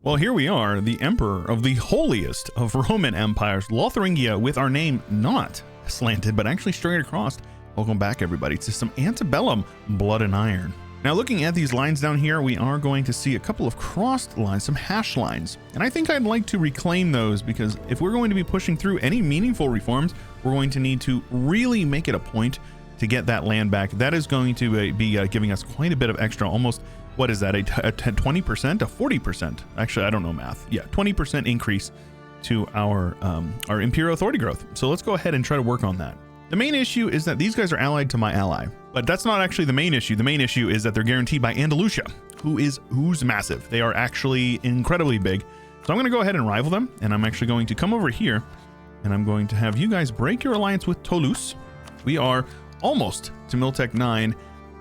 Well, here we are, the emperor of the holiest of Roman empires, Lotharingia, with our name not slanted, but actually straight across. Welcome back, everybody, to some Ante Bellum Blood and Iron. Now, looking at these lines down here, we are going to see a couple of crossed lines, some hash lines. And I think I'd like to reclaim those because if we're going to be pushing through any meaningful reforms, we're going to need to really make it a point to get that land back. That is going to be giving us quite a bit of extra, almost, what is that, a 20%, a 40%? Actually, I don't know math. Yeah, 20% increase to our Imperial authority growth. So let's go ahead and try to work on that. The main issue is that these guys are allied to my ally, but that's not actually the main issue. The main issue is that they're guaranteed by Andalusia, who's massive. They are actually incredibly big. So I'm going to go ahead and rival them, and I'm actually going to come over here, and I'm going to have you guys break your alliance with Toulouse. We are almost to Miltech 9,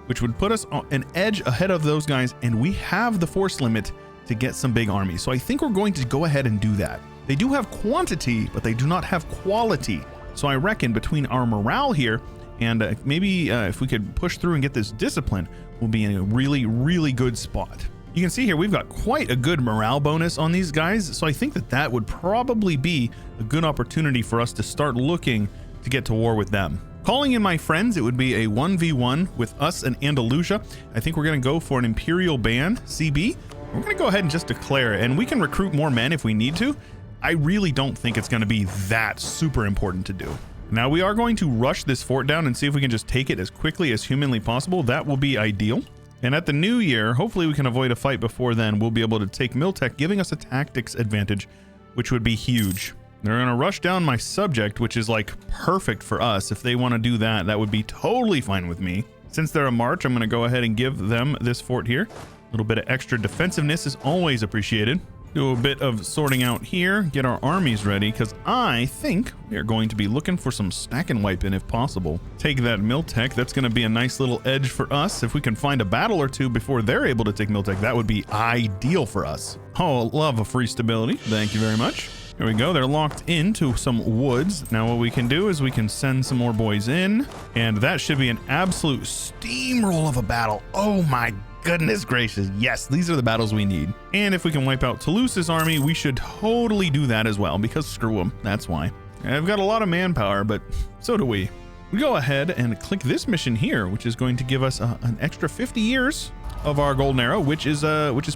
which would put us on an edge ahead of those guys, and we have the force limit to get some big armies. So I think we're going to go ahead and do that. They do have quantity, but they do not have quality. So I reckon between our morale here and maybe if we could push through and get this discipline, we'll be in a really, really good spot. You can see here we've got quite a good morale bonus on these guys. So I think that that would probably be a good opportunity for us to start looking to get to war with them. Calling in my friends, it would be a 1v1 with us and Andalusia. I think we're going to go for an Imperial band, CB. We're going to go ahead and just declare it, and we can recruit more men if we need to. I really don't think it's going to be that super important to do. Now we are going to rush this fort down and see if we can just take it as quickly as humanly possible. That will be ideal. And at the new year, hopefully we can avoid a fight before then. We'll be able to take Miltech, giving us a tactics advantage, which would be huge. They're going to rush down my subject, which is like perfect for us. If they want to do that, that would be totally fine with me. Since they're a march, I'm going to go ahead and give them this fort here. A little bit of extra defensiveness is always appreciated. Do a bit of sorting out here, get our armies ready, because I think we are going to be looking for some stack and wipe in if possible. Take that Miltech. That's going to be a nice little edge for us. If we can find a battle or two before they're able to take Miltech, that would be ideal for us. Oh, love a free stability. Thank you very much. Here we go. They're locked into some woods. Now what we can do is we can send some more boys in, and that should be an absolute steamroll of a battle. Oh my goodness gracious. Yes, these are the battles we need. And if we can wipe out Toulouse's army, we should totally do that as well, because screw them. That's why. I've got a lot of manpower, but so do we. We go ahead and click this mission here, which is going to give us an extra 50 years of our golden arrow, which is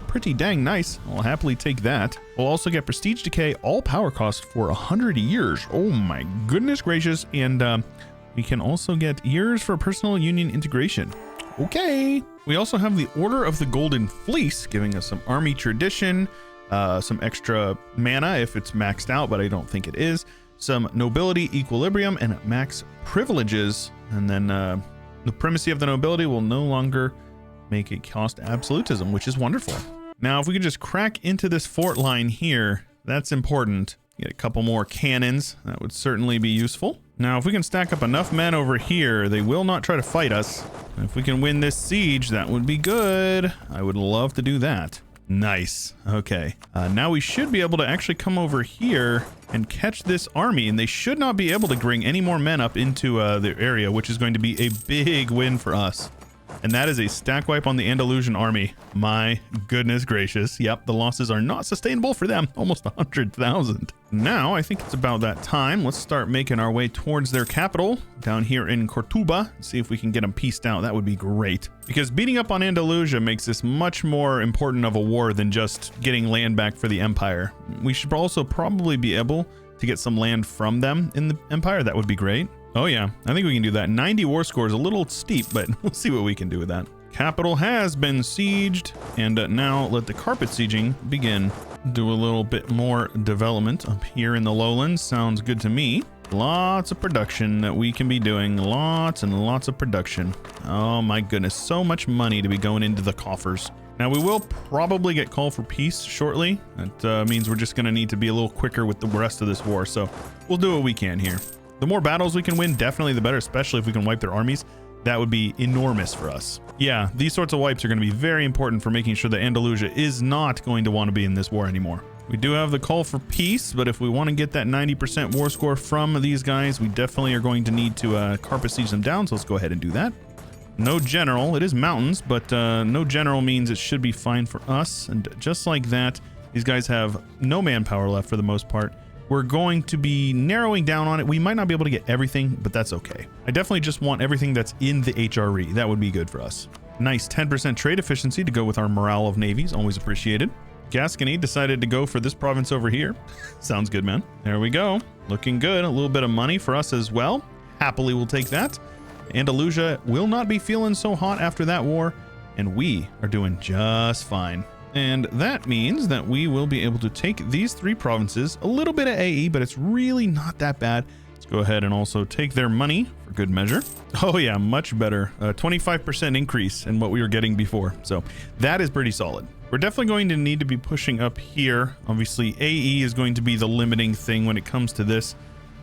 pretty dang nice. I'll happily take that. We'll also get prestige decay, all power cost for 100 years. Oh my goodness gracious. And we can also get years for personal union integration. Okay. We also have the Order of the Golden Fleece, giving us some army tradition, some extra mana if it's maxed out, but I don't think it is. Some nobility equilibrium and max privileges. And then the primacy of the nobility will no longer make it cost absolutism, which is wonderful. Now, if we could just crack into this fort line here, that's important. Get a couple more cannons. That would certainly be useful. Now, if we can stack up enough men over here, they will not try to fight us. If we can win this siege, that would be good. I would love to do that. Nice. Okay. Now we should be able to actually come over here and catch this army, and they should not be able to bring any more men up into the area, which is going to be a big win for us. And that is a stack wipe on the Andalusian army. My goodness gracious. Yep, the losses are not sustainable for them. Almost 100,000. Now, I think it's about that time. Let's start making our way towards their capital down here in Cortuba. See if we can get them pieced out. That would be great. Because beating up on Andalusia makes this much more important of a war than just getting land back for the Empire. We should also probably be able to get some land from them in the Empire. That would be great. Oh yeah, I think we can do that. 90 war score is a little steep, but we'll see what we can do with that. Capital has been sieged, and now let the carpet sieging begin. Do a little bit more development up here in the lowlands. Sounds good to me. Lots of production that we can be doing. Lots and lots of production. Oh my goodness, so much money to be going into the coffers. Now we will probably get call for peace shortly. That means we're just going to need to be a little quicker with the rest of this war, so we'll do what we can here. The more battles we can win, definitely the better, especially if we can wipe their armies. That would be enormous for us. Yeah, these sorts of wipes are going to be very important for making sure that Andalusia is not going to want to be in this war anymore. We do have the call for peace, but if we want to get that 90% war score from these guys, we definitely are going to need to carpet siege them down, so let's go ahead and do that. No general. It is mountains, but no general means it should be fine for us. And just like that, These guys have no manpower left for the most part. We're going to be narrowing down on it. We might not be able to get everything, but that's okay. I definitely just want everything that's in the HRE. That would be good for us. Nice 10% trade efficiency to go with our morale of navies. Always appreciated. Gascony decided to go for this province over here. Sounds good, man. There we go. Looking good. A little bit of money for us as well. Happily we'll take that. Andalusia will not be feeling so hot after that war, and we are doing just fine. And that means that we will be able to take these 3 provinces, a little bit of AE, but it's really not that bad. Let's go ahead and also take their money for good measure. Oh yeah, much better. 25% increase in what we were getting before. So that is pretty solid. We're definitely going to need to be pushing up here. Obviously, AE is going to be the limiting thing when it comes to this,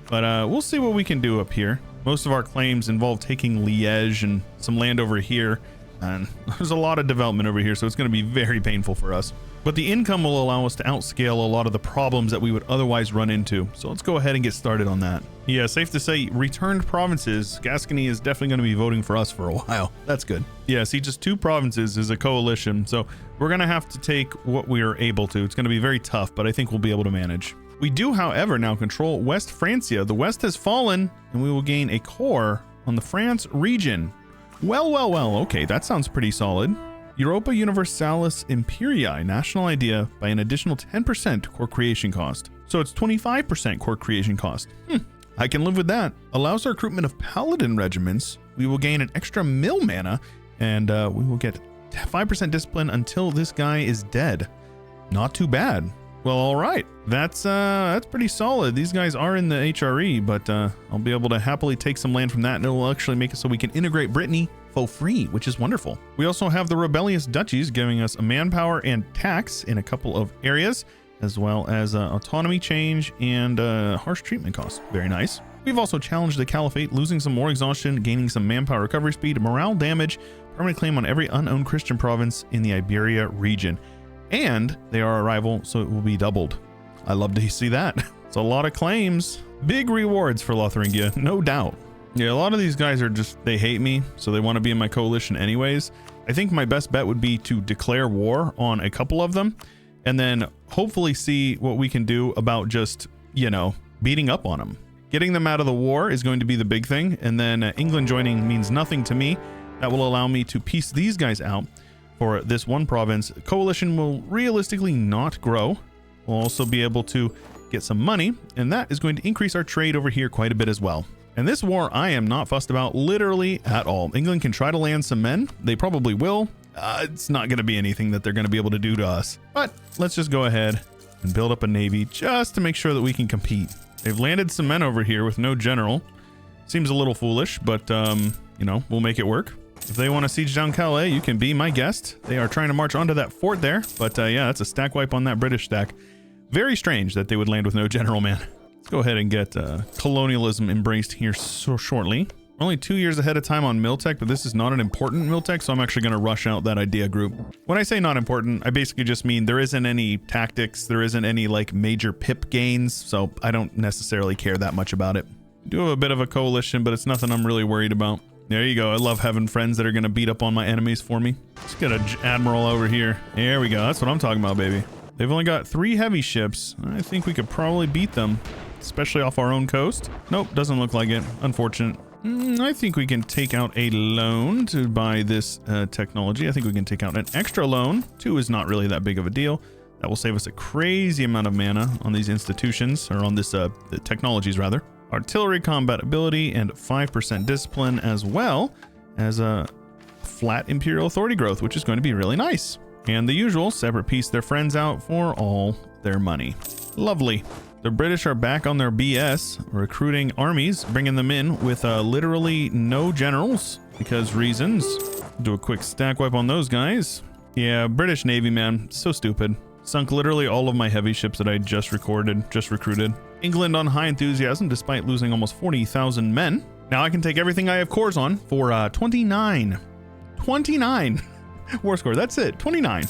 but we'll see what we can do up here. Most of our claims involve taking Liège and some land over here, and there's a lot of development over here, so it's going to be very painful for us. But the income will allow us to outscale a lot of the problems that we would otherwise run into. So let's go ahead and get started on that. Yeah, safe to say, returned provinces, Gascony is definitely going to be voting for us for a while. That's good. Yeah, see, just 2 provinces is a coalition, so we're going to have to take what we are able to. It's going to be very tough, but I think we'll be able to manage. We do, however, now control West Francia. The West has fallen, and we will gain a core on the France region. Well, okay, that sounds pretty solid. Europa Universalis Imperii, national idea, by an additional 10% core creation cost. So it's 25% core creation cost. I can live with that. Allows our recruitment of paladin regiments. We will gain an extra mill mana, and we will get 5% discipline until this guy is dead. Not too bad. Well, all right. That's pretty solid. These guys are in the HRE, but I'll be able to happily take some land from that, and it will actually make it so we can integrate Brittany for free, which is wonderful. We also have the rebellious duchies giving us a manpower and tax in a couple of areas, as well as autonomy change and harsh treatment costs. Very nice. We've also challenged the caliphate, losing some more exhaustion, gaining some manpower recovery speed, morale damage, permanent claim on every unowned Christian province in the Iberia region. And they are a rival, so it will be doubled. I love to see that. It's a lot of claims. Big rewards for Lotharingia, no doubt. Yeah, a lot of these guys are just, they hate me, so they want to be in my coalition anyways. I think my best bet would be to declare war on a couple of them, and then hopefully see what we can do about just, you know, beating up on them. Getting them out of the war is going to be the big thing, and then England joining means nothing to me. That will allow me to piece these guys out. For this one province, coalition will realistically not grow. We'll also be able to get some money, and that is going to increase our trade over here quite a bit as well. And this war, I am not fussed about literally at all. England can try to land some men. They probably will. It's not going to be anything that they're going to be able to do to us. But let's just go ahead and build up a navy just to make sure that we can compete. They've landed some men over here with no general. Seems a little foolish, but, you know, we'll make it work. If they want to siege down Calais, you can be my guest. They are trying to march onto that fort there, but yeah, that's a stack wipe on that British stack. Very strange that they would land with no general, man. Let's go ahead and get colonialism embraced here so shortly. We're only 2 years ahead of time on Miltech, but this is not an important Miltech, so I'm actually going to rush out that idea group. When I say not important, I basically just mean there isn't any tactics, there isn't any like major pip gains, so I don't necessarily care that much about it. I do have a bit of a coalition, but it's nothing I'm really worried about. There you go. I love having friends that are going to beat up on my enemies for me. Let's get an admiral over here. There we go. That's what I'm talking about, baby. They've only got 3 heavy ships. I think we could probably beat them, especially off our own coast. Nope, doesn't look like it. Unfortunate. I think we can take out a loan to buy this technology. I think we can take out an extra loan. 2 is not really that big of a deal. That will save us a crazy amount of mana on these institutions, or on this the technologies rather. Artillery combat ability and 5% discipline, as well as a flat imperial authority growth, which is going to be really nice. And the usual, separate piece their friends out for all their money. Lovely. The British are back on their BS, recruiting armies, bringing them in with literally no generals because reasons. Do a quick stack wipe on those guys. Yeah, British Navy, man, so stupid. Sunk literally all of my heavy ships that I just recruited. England on high enthusiasm despite losing almost 40,000 men. Now I can take everything I have cores on for 29. 29 war score. That's it. 29.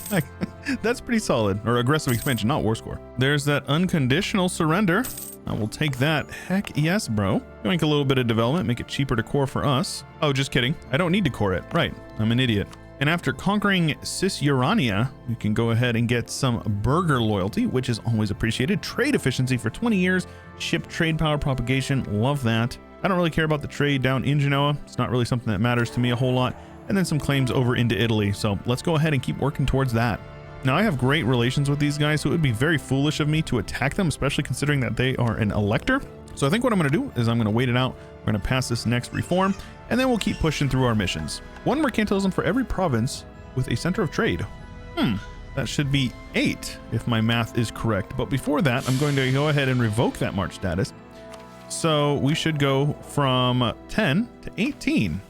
That's pretty solid. Or aggressive expansion, not war score. There's that unconditional surrender. I will take that. Heck yes, bro. Doing a little bit of development, make it cheaper to core for us. Oh, just kidding. I don't need to core it. Right. I'm an idiot. And after conquering Cisjordania, we can go ahead and get some burgher loyalty, which is always appreciated. Trade efficiency for 20 years. Ship trade power propagation. Love that. I don't really care about the trade down in Genoa. It's not really something that matters to me a whole lot. And then some claims over into Italy. So let's go ahead and keep working towards that. Now, I have great relations with these guys, so it would be very foolish of me to attack them, especially considering that they are an elector. So I think what I'm going to do is I'm going to wait it out. We're going to pass this next reform, and then we'll keep pushing through our missions. 1 mercantilism for every province with a center of trade. That should be 8 if my math is correct. But before that, I'm going to go ahead and revoke that March status. So we should go from 10 to 18.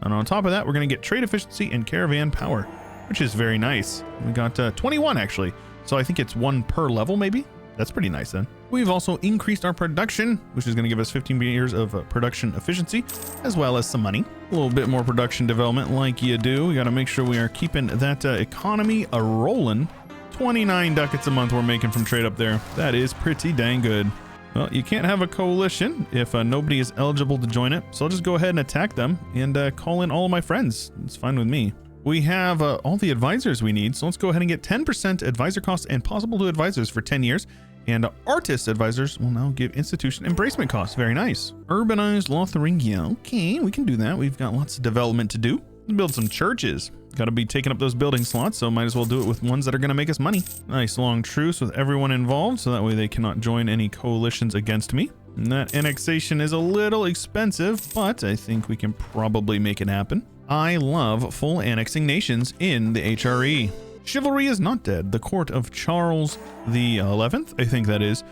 And on top of that, we're going to get trade efficiency and caravan power, which is very nice. We got 21 actually. So I think it's 1 per level maybe. That's pretty nice then. We've also increased our production, which is going to give us 15 years of production efficiency, as well as some money. A little bit more production development like you do. We got to make sure we are keeping that economy a-rolling. 29 ducats a month we're making from trade up there. That is pretty dang good. Well, you can't have a coalition if nobody is eligible to join it. So I'll just go ahead and attack them and call in all of my friends. It's fine with me. We have all the advisors we need. So let's go ahead and get 10% advisor costs and possible to advisors for 10 years. And artist advisors will now give institution embracement costs. Very nice. Urbanized Lotharingia. Okay, we can do that. We've got lots of development to do. Let's build some churches. Got to be taking up those building slots, so might as well do it with ones that are going to make us money. Nice long truce with everyone involved, so that way they cannot join any coalitions against me. And that annexation is a little expensive, but I think we can probably make it happen. I love full annexing nations in the HRE. Chivalry is not dead. The court of Charles the 11th, I think that is.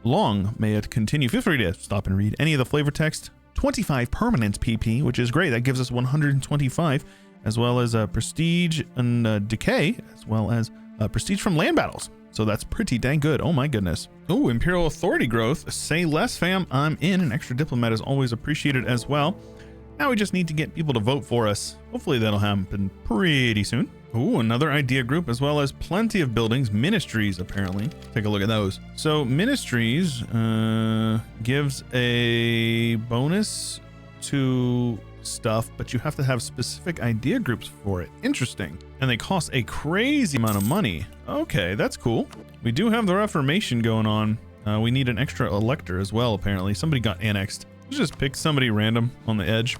Long may it continue. Feel free to stop and read any of the flavor text. 25 permanent PP, which is great. That gives us 125, as well as prestige and decay, as well as prestige from land battles. So that's pretty dang good. Oh my goodness. Oh, Imperial authority growth. Say less, fam. I'm in. An extra diplomat is always appreciated as well. Now we just need to get people to vote for us. Hopefully that'll happen pretty soon. Ooh, another idea group, as well as plenty of buildings. Ministries, apparently. Take a look at those. So ministries gives a bonus to stuff, but you have to have specific idea groups for it. Interesting. And they cost a crazy amount of money. Okay, that's cool. We do have the Reformation going on. We need an extra elector as well, apparently. Somebody got annexed. Just pick somebody random on the edge.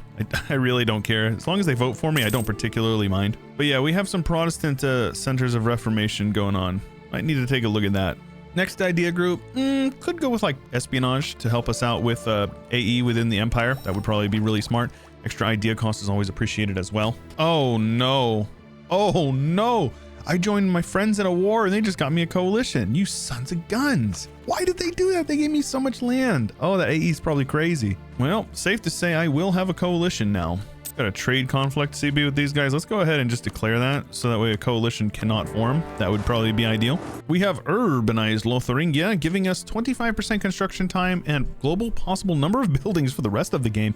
I really don't care. As long as they vote for me, I don't particularly mind. But yeah, we have some Protestant centers of Reformation going on. Might need to take a look at that. Next idea group, could go with like espionage to help us out with AE within the Empire. That would probably be really smart. Extra idea cost is always appreciated as well. Oh no. Oh no. I joined my friends in a war and they just got me a coalition. You sons of guns. Why did they do that? They gave me so much land. Oh, that AE is probably crazy. Well, safe to say I will have a coalition now. Got a trade conflict CB with these guys. Let's go ahead and just declare that so that way a coalition cannot form. That would probably be ideal. We have urbanized Lotharingia, giving us 25% construction time and global possible number of buildings for the rest of the game,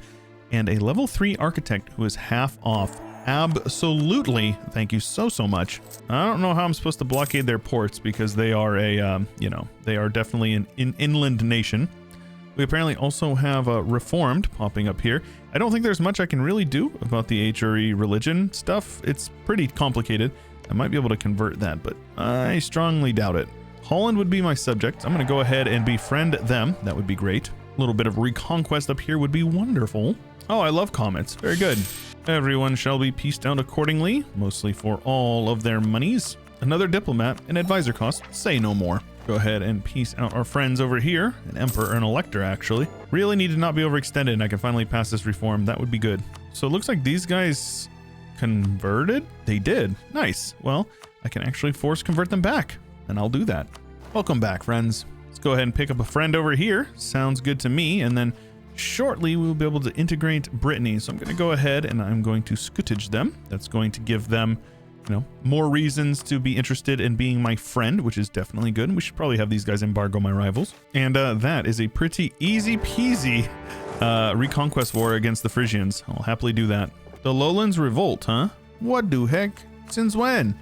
and a level 3 architect who is half off. Absolutely. Thank you so much. I don't know how I'm supposed to blockade their ports because they are a, they are definitely an inland nation. We apparently also have Reformed popping up here. I don't think there's much I can really do about the HRE religion stuff. It's pretty complicated. I might be able to convert that, but I strongly doubt it. Holland would be my subject. I'm going to go ahead and befriend them. That would be great. A little bit of reconquest up here would be wonderful. Oh, I love comments. Very good. Everyone shall be pieced out accordingly, mostly for all of their monies. Another diplomat and advisor cost, say no more. Go ahead and piece out our friends over here. An emperor and elector, actually. Really need to not be overextended and I can finally pass this reform. That would be good. So it looks like these guys converted? They did. Nice. Well, I can actually force convert them back, and I'll do that. Welcome back, friends. Let's go ahead and pick up a friend over here. Sounds good to me. And then shortly we will be able to integrate Brittany. So I'm going to go ahead and I'm going to scootage them. That's going to give them, more reasons to be interested in being my friend, which is definitely good. And we should probably have these guys embargo my rivals. And that is a pretty easy peasy reconquest war against the Frisians. I'll happily do that. The Lowlands revolt, huh? What the heck? Since when?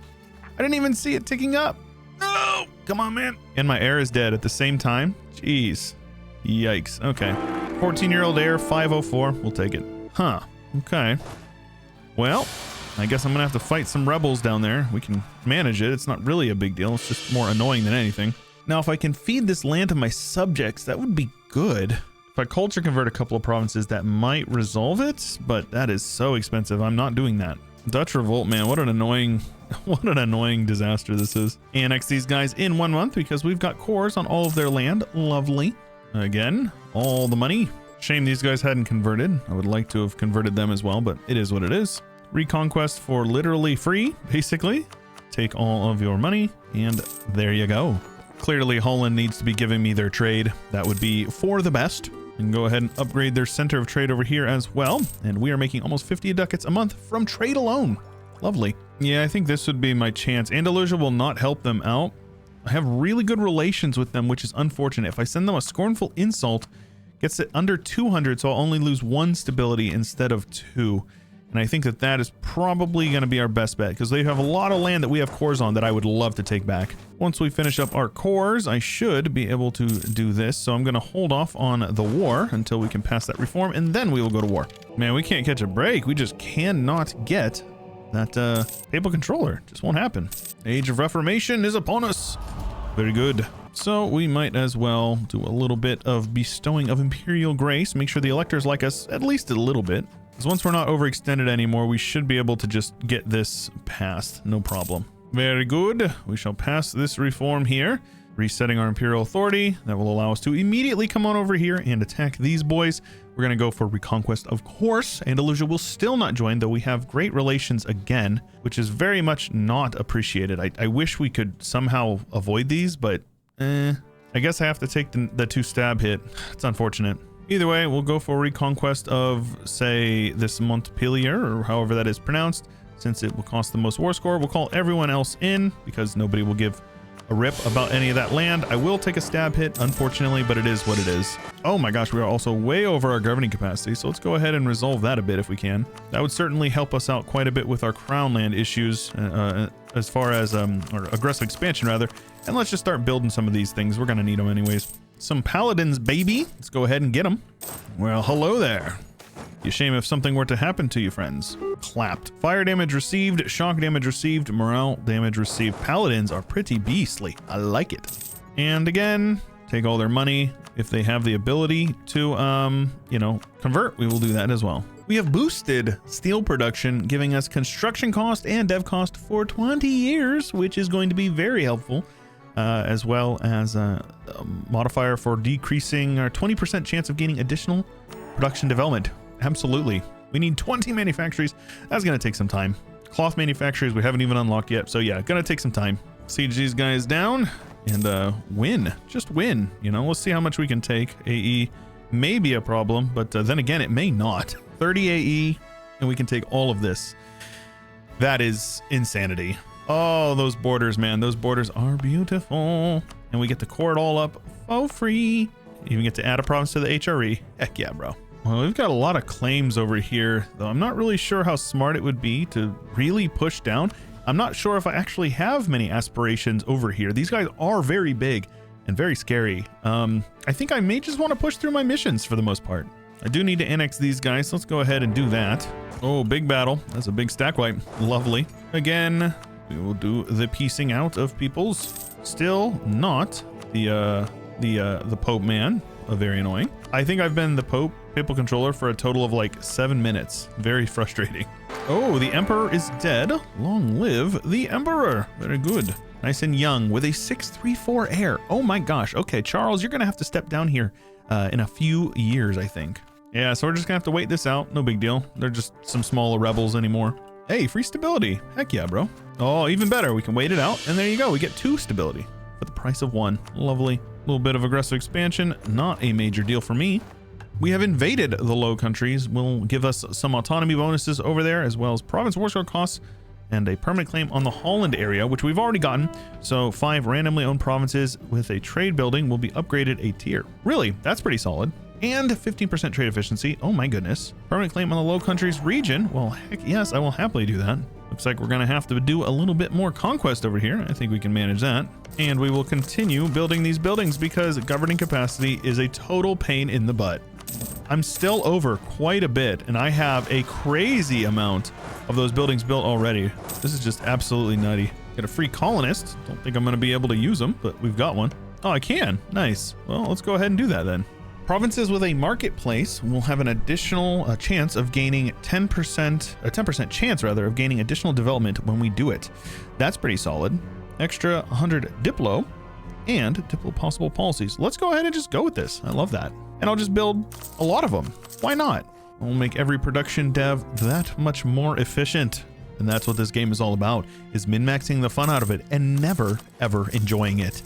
I didn't even see it ticking up. No! Come on, man. And my heir is dead at the same time. Jeez. Yikes. Okay. 14-year-old heir, 504. We'll take it. Huh. Okay. Well, I guess I'm gonna have to fight some rebels down there. We can manage it. It's not really a big deal. It's just more annoying than anything. Now, if I can feed this land to my subjects, that would be good. If I culture convert a couple of provinces, that might resolve it, but that is so expensive. I'm not doing that. Dutch revolt, man, what an annoying disaster this is. Annex these guys in 1 month because we've got cores on all of their land. Lovely. Again, all the money. Shame these guys hadn't converted. I would like to have converted them as well, but it is what it is. Reconquest for literally free, basically. Take all of your money, and there you go. Clearly, Holland needs to be giving me their trade. That would be for the best. And go ahead and upgrade their center of trade over here as well. And we are making almost 50 ducats a month from trade alone. Lovely. Yeah, I think this would be my chance. Andalusia will not help them out. I have really good relations with them, which is unfortunate. If I send them a scornful insult, gets it under 200, so I'll only lose 1 stability instead of 2. And I think that that is probably going to be our best bet because they have a lot of land that we have cores on that I would love to take back. Once we finish up our cores, I should be able to do this. So I'm going to hold off on the war until we can pass that reform, and then we will go to war. Man, we can't catch a break. We just cannot get that papal controller. Just won't happen. Age of Reformation is upon us. Very good. So we might as well do a little bit of bestowing of imperial grace. Make sure the electors like us at least a little bit. Because once we're not overextended anymore, we should be able to just get this passed. No problem. Very good. We shall pass this reform here, resetting our imperial authority. That will allow us to immediately come on over here and attack these boys. We're going to go for reconquest, of course. Andalusia will still not join, though we have great relations again, which is very much not appreciated. I wish we could somehow avoid these, but I guess I have to take the 2 stab hit. It's unfortunate. Either way, we'll go for reconquest of, say, this Montpellier, or however that is pronounced, since it will cost the most war score. We'll call everyone else in, because nobody will give a rip about any of that land. I will take a stab hit, unfortunately, but it is what it is. Oh my gosh, we are also way over our governing capacity, so let's go ahead and resolve that a bit if we can. That would certainly help us out quite a bit with our crown land issues, as far as, or aggressive expansion, rather. And let's just start building some of these things. We're going to need them anyways. Some paladins, baby. Let's go ahead and get them. Well, hello there. Be a shame if something were to happen to you, friends. Clapped. Fire damage received, shock damage received, morale damage received. Paladins are pretty beastly. I like it. And again, take all their money. If they have the ability to, you know, convert, we will do that as well. We have boosted steel production, giving us construction cost and dev cost for 20 years, which is going to be very helpful. As well as a modifier for decreasing our 20% chance of gaining additional production development. Absolutely. We need 20 manufactories. That's going to take some time. Cloth manufacturers we haven't even unlocked yet. So yeah, going to take some time. Siege these guys down and win. Just win. You know, let's see how much we can take. AE may be a problem, but then again, it may not. 30 AE and we can take all of this. That is insanity. Oh, those borders, man. Those borders are beautiful. And we get to core it all up for free. Even get to add a province to the HRE. Heck yeah, bro. Well, we've got a lot of claims over here, though I'm not really sure how smart it would be to really push down. I'm not sure if I actually have many aspirations over here. These guys are very big and very scary. I think I may just want to push through my missions for the most part. I do need to annex these guys, so let's go ahead and do that. Oh, big battle. That's a big stack wipe. Lovely. Again, we will do the piecing out of peoples. Still not the Pope man. Very annoying. I think I've been the papal controller for a total of like 7 minutes. Very frustrating. Oh, the Emperor is dead. Long live the Emperor. Very good. Nice and young with a 634 heir. Oh my gosh. Okay, Charles, you're gonna have to step down here in a few years, I think. Yeah, so we're just gonna have to wait this out. No big deal. They're just some smaller rebels anymore. Hey, free stability. Heck yeah, bro. Oh, even better. We can wait it out. And there you go. We get 2 stability for the price of 1. Lovely. A little bit of aggressive expansion. Not a major deal for me. We have invaded the Low Countries. Will give us some autonomy bonuses over there, as well as province war score costs and a permanent claim on the Holland area, which we've already gotten. So 5 randomly owned provinces with a trade building will be upgraded a tier. Really? That's pretty solid. And 15% trade efficiency. Oh my goodness. Permanent claim on the Low Countries region. Well, heck yes, I will happily do that. Looks like we're going to have to do a little bit more conquest over here. I think we can manage that. And we will continue building these buildings because governing capacity is a total pain in the butt. I'm still over quite a bit, and I have a crazy amount of those buildings built already. This is just absolutely nutty. Get a free colonist. Don't think I'm going to be able to use them, but we've got one. Oh, I can. Nice. Well, let's go ahead and do that then. Provinces with a marketplace will have an additional chance of gaining 10% chance rather of gaining additional development when we do it. That's pretty solid. Extra 100 Diplo and Diplo possible policies. Let's go ahead and just go with this. I love that. And I'll just build a lot of them. Why not? We'll make every production dev that much more efficient. And that's what this game is all about, is min-maxing the fun out of it and never, ever enjoying it.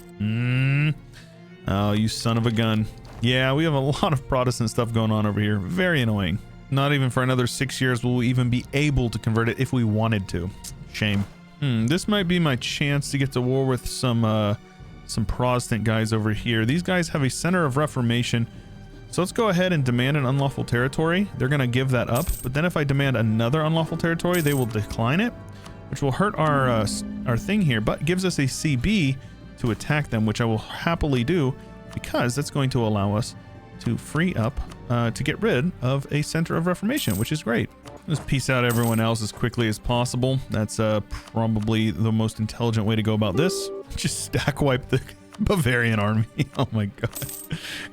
Oh, you son of a gun. Yeah, we have a lot of Protestant stuff going on over here. Very annoying. Not even for another 6 years will we even be able to convert it if we wanted to. Shame. This might be my chance to get to war with some Protestant guys over here. These guys have a center of Reformation. So let's go ahead and demand an unlawful territory. They're going to give that up. But then if I demand another unlawful territory, they will decline it, which will hurt our thing here, but gives us a CB to attack them, which I will happily do, because that's going to allow us to free up to get rid of a center of Reformation, which is great. Just peace out everyone else as quickly as possible. That's probably the most intelligent way to go about this. Just stack wipe the Bavarian army. Oh my god.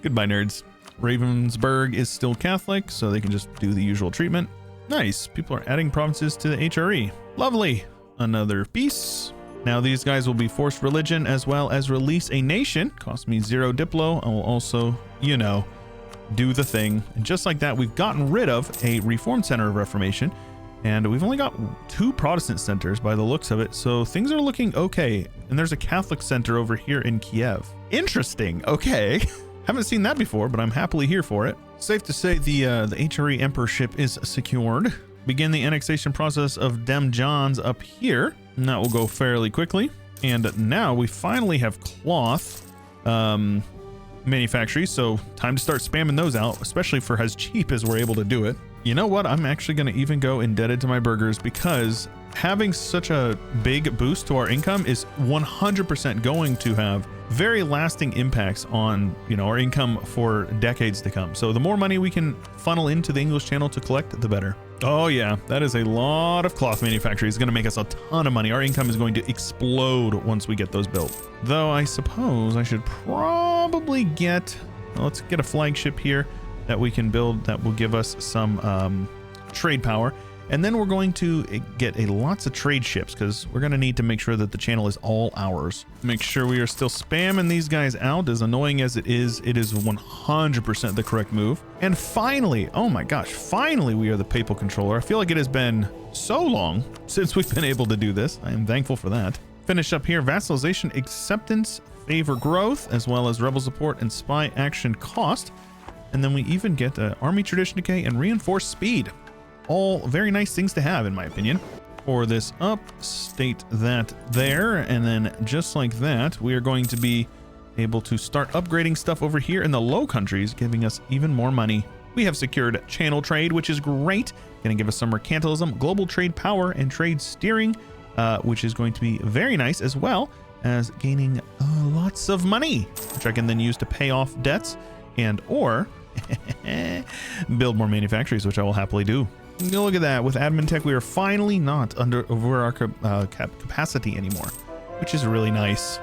Goodbye, nerds. Ravensburg is still Catholic, so they can just do the usual treatment. Nice. People are adding provinces to the HRE. Lovely. Another peace. Now these guys will be forced religion as well as release a nation. Cost me 0 Diplo. I will also, you know, do the thing. And just like that, we've gotten rid of a Reformed Center of Reformation. And we've only got 2 Protestant centers by the looks of it. So things are looking okay. And there's a Catholic center over here in Kiev. Interesting. Okay. Haven't seen that before, but I'm happily here for it. Safe to say the HRE emperorship is secured. Begin the annexation process of Dem Johns up here. And that will go fairly quickly. And now we finally have cloth manufactories, so time to start spamming those out, especially for as cheap as we're able to do it. You know what? I'm actually going to even go indebted to my burghers, because having such a big boost to our income is 100% going to have very lasting impacts on, you know, our income for decades to come. So the more money we can funnel into the English channel to collect, the better. Oh yeah, that is a lot of cloth manufacturing. It's going to make us a ton of money. Our income is going to explode once we get those built. Though I suppose I should probably get, well, let's get a flagship here that we can build that will give us some trade power. And then we're going to get lots of trade ships, because we're going to need to make sure that the channel is all ours. Make sure we are still spamming these guys out. As annoying as it is 100% the correct move. And finally, oh my gosh, finally we are the papal controller. I feel like it has been so long since we've been able to do this. I am thankful for that. Finish up here, vassalization, acceptance, favor growth, as well as rebel support and spy action cost. And then we even get army tradition decay and reinforced speed. All very nice things to have, in my opinion. For this up, state that there, and then just like that, we are going to be able to start upgrading stuff over here in the Low Countries, giving us even more money. We have secured channel trade, which is great. Going to give us some mercantilism, global trade power, and trade steering, which is going to be very nice, as well as gaining lots of money, which I can then use to pay off debts and or build more manufactories, which I will happily do. Look at that. With admin tech, we are finally not over our capacity anymore, which is really nice.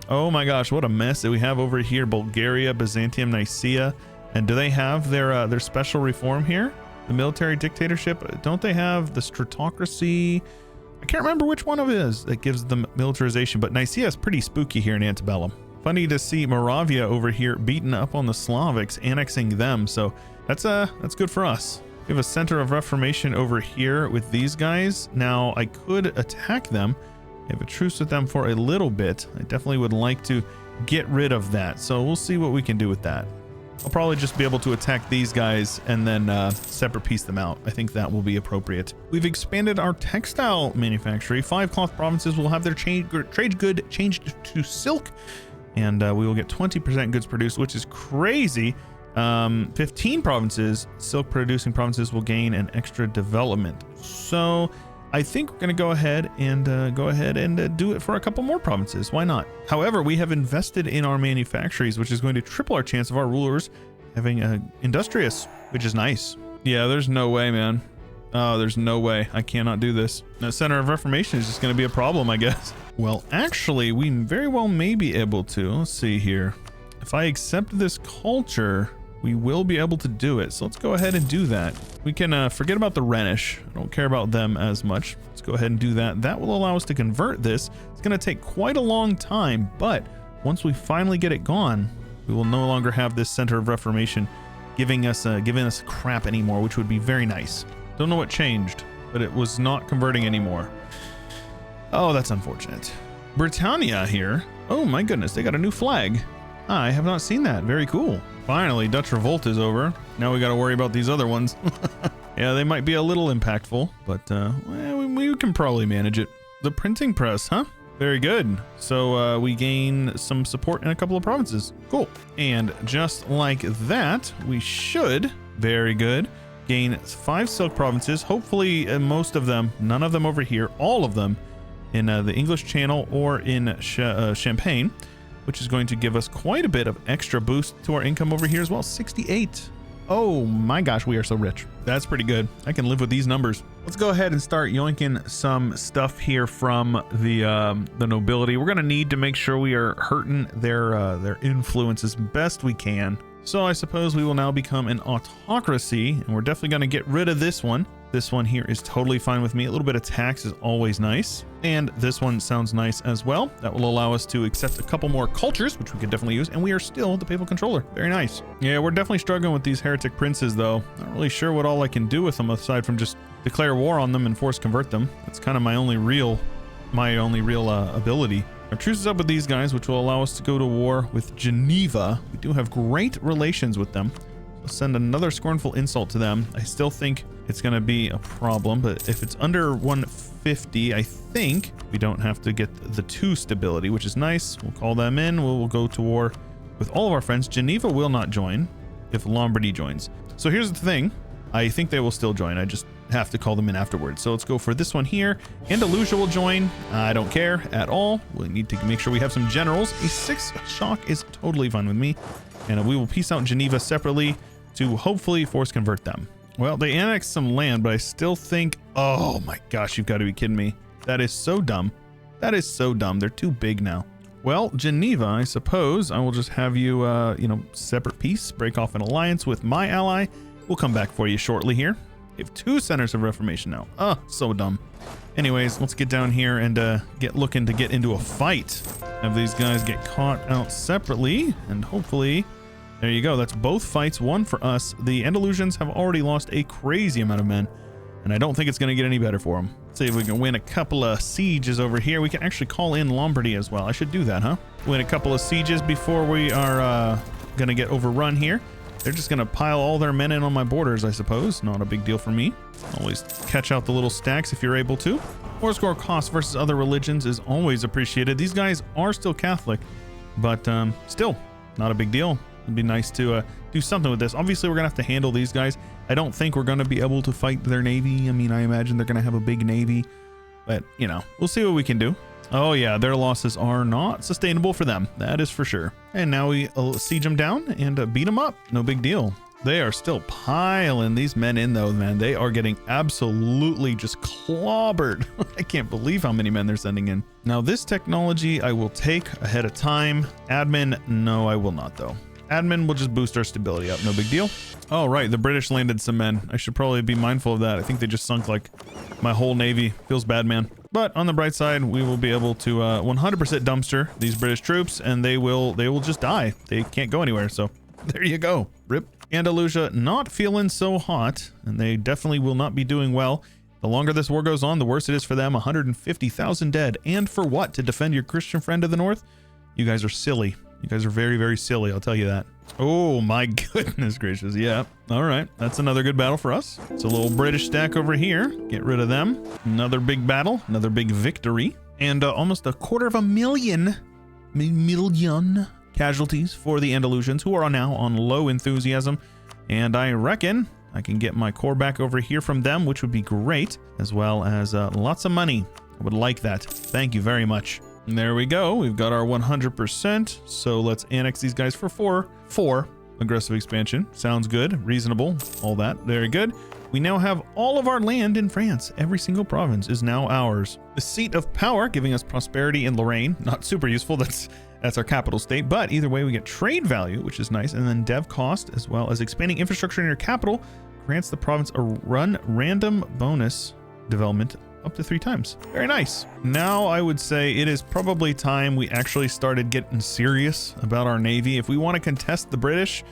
Oh my gosh, what a mess that we have over here. Bulgaria, Byzantium, Nicaea. And do they have their special reform here? The military dictatorship? Don't they have the stratocracy? I can't remember which one of it is that gives them militarization, but Nicaea is pretty spooky here in Ante Bellum. Funny to see Moravia over here beaten up on the Slavics, annexing them. So that's good for us. We have a center of Reformation over here with these guys. Now I could attack them. I have a truce with them for a little bit. I definitely would like to get rid of that. So we'll see what we can do with that. I'll probably just be able to attack these guys and then separate piece them out. I think that will be appropriate. We've expanded our textile manufacturing. 5 cloth provinces will have their trade good changed to silk. And we will get 20% goods produced, which is crazy. 15 provinces, silk producing provinces, will gain an extra development. So I think we're going to go ahead and do it for a couple more provinces. Why not? However, we have invested in our manufactories, which is going to triple our chance of our rulers having a industrious, which is nice. Yeah, there's no way, man. Oh, there's no way. I cannot do this. The center of Reformation is just going to be a problem, I guess. Well, actually, we very well may be able to. Let's see here. If I accept this culture, we will be able to do it. So let's go ahead and do that. We can forget about the Rhenish. I don't care about them as much. Let's go ahead and do that. That will allow us to convert this. It's going to take quite a long time, but once we finally get it gone, we will no longer have this center of Reformation giving us crap anymore, which would be very nice. Don't know what changed, but it was not converting anymore. Oh, that's unfortunate. Britannia here. Oh my goodness, they got a new flag. I have not seen that. Very cool. Finally, Dutch revolt is over. Now we got to worry about these other ones. Yeah, they might be a little impactful, but well, we can probably manage it. The printing press, huh? Very good. So we gain some support in a couple of provinces. Cool. And just like that, we should, very good, gain 5 silk provinces. Hopefully most of them, none of them over here, all of them in the English Channel or in Champagne, which is going to give us quite a bit of extra boost to our income over here as well. 68. Oh my gosh, we are so rich. That's pretty good. I can live with these numbers. Let's go ahead and start yoinking some stuff here from the nobility. We're gonna need to make sure we are hurting their influence as best we can. So I suppose we will now become an autocracy, and we're definitely gonna get rid of this one. This one here is totally fine with me. A little bit of tax is always nice. And this one sounds nice as well. That will allow us to accept a couple more cultures, which we could definitely use. And we are still the papal controller. Very nice. Yeah, we're definitely struggling with these heretic princes, though. Not really sure what all I can do with them aside from just declare war on them and force convert them. That's kind of my only real ability. Our truce is up with these guys, which will allow us to go to war with Geneva. We do have great relations with them. We'll send another scornful insult to them. I still think it's going to be a problem, but if it's under 150, I think we don't have to get the 2 stability, which is nice. We'll call them in. We'll go to war with all of our friends. Geneva will not join if Lombardy joins. So here's the thing. I think they will still join. I just have to call them in afterwards. So let's go for this one here. Andalusia will join. I don't care at all. We need to make sure we have some generals. A 6 shock is totally fine with me. And we will piece out Geneva separately to hopefully force convert them. Well, they annexed some land, but I still think, oh my gosh, you've got to be kidding me. That is so dumb. That is so dumb. They're too big now. Well, Geneva, I suppose I will just have you, separate peace, break off an alliance with my ally. We'll come back for you shortly here. We have 2 centers of Reformation now. Oh, so dumb. Anyways, let's get down here and looking to get into a fight. Have these guys get caught out separately, and hopefully, there you go. That's both fights, one for us. The Andalusians have already lost a crazy amount of men, and I don't think it's going to get any better for them. Let's see if we can win a couple of sieges over here. We can actually call in Lombardy as well. I should do that, huh? Win a couple of sieges before we are going to get overrun here. They're just going to pile all their men in on my borders, I suppose. Not a big deal for me. Always catch out the little stacks if you're able to. War score cost versus other religions is always appreciated. These guys are still Catholic, but still not a big deal. It'd be nice to do something with this. Obviously, we're going to have to handle these guys. I don't think we're going to be able to fight their navy. I mean, I imagine they're going to have a big navy, but, we'll see what we can do. Oh, yeah, their losses are not sustainable for them. That is for sure. And now we siege them down and beat them up. No big deal. They are still piling these men in, though, man. They are getting absolutely just clobbered. I can't believe how many men they're sending in. Now, this technology I will take ahead of time. Admin, no, I will not, though. Admin will just boost our stability up. No big deal. Oh, right. The British landed some men. I should probably be mindful of that. I think they just sunk like my whole navy. Feels bad, man. But on the bright side, we will be able to 100% dumpster these British troops, and they will just die. They can't go anywhere. So there you go. Rip. Andalusia not feeling so hot, and they definitely will not be doing well. The longer this war goes on, the worse it is for them. 150,000 dead. And for what? To defend your Christian friend to the north? You guys are silly. You guys are very, very silly, I'll tell you that. Oh my goodness gracious. Yeah. All right. That's another good battle for us. It's a little British stack over here. Get rid of them. Another big battle. Another big victory. And almost 250,000 casualties for the Andalusians, who are now on low enthusiasm. And I reckon I can get my core back over here from them, which would be great, as well as lots of money. I would like that. Thank you very much. And there we go. We've got our 100%. So let's annex these guys for 4. aggressive expansion. Sounds good, reasonable, all that, very good. We now have all of our land in France. Every single province is now ours. The seat of power, giving us prosperity in Lorraine. Not super useful, that's our capital state, but either way we get trade value, which is nice, and then dev cost, as well as expanding infrastructure in your capital, grants the province a random bonus development up to 3 times. Very nice. Now I would say it is probably time we actually started getting serious about our navy. If we want to contest the British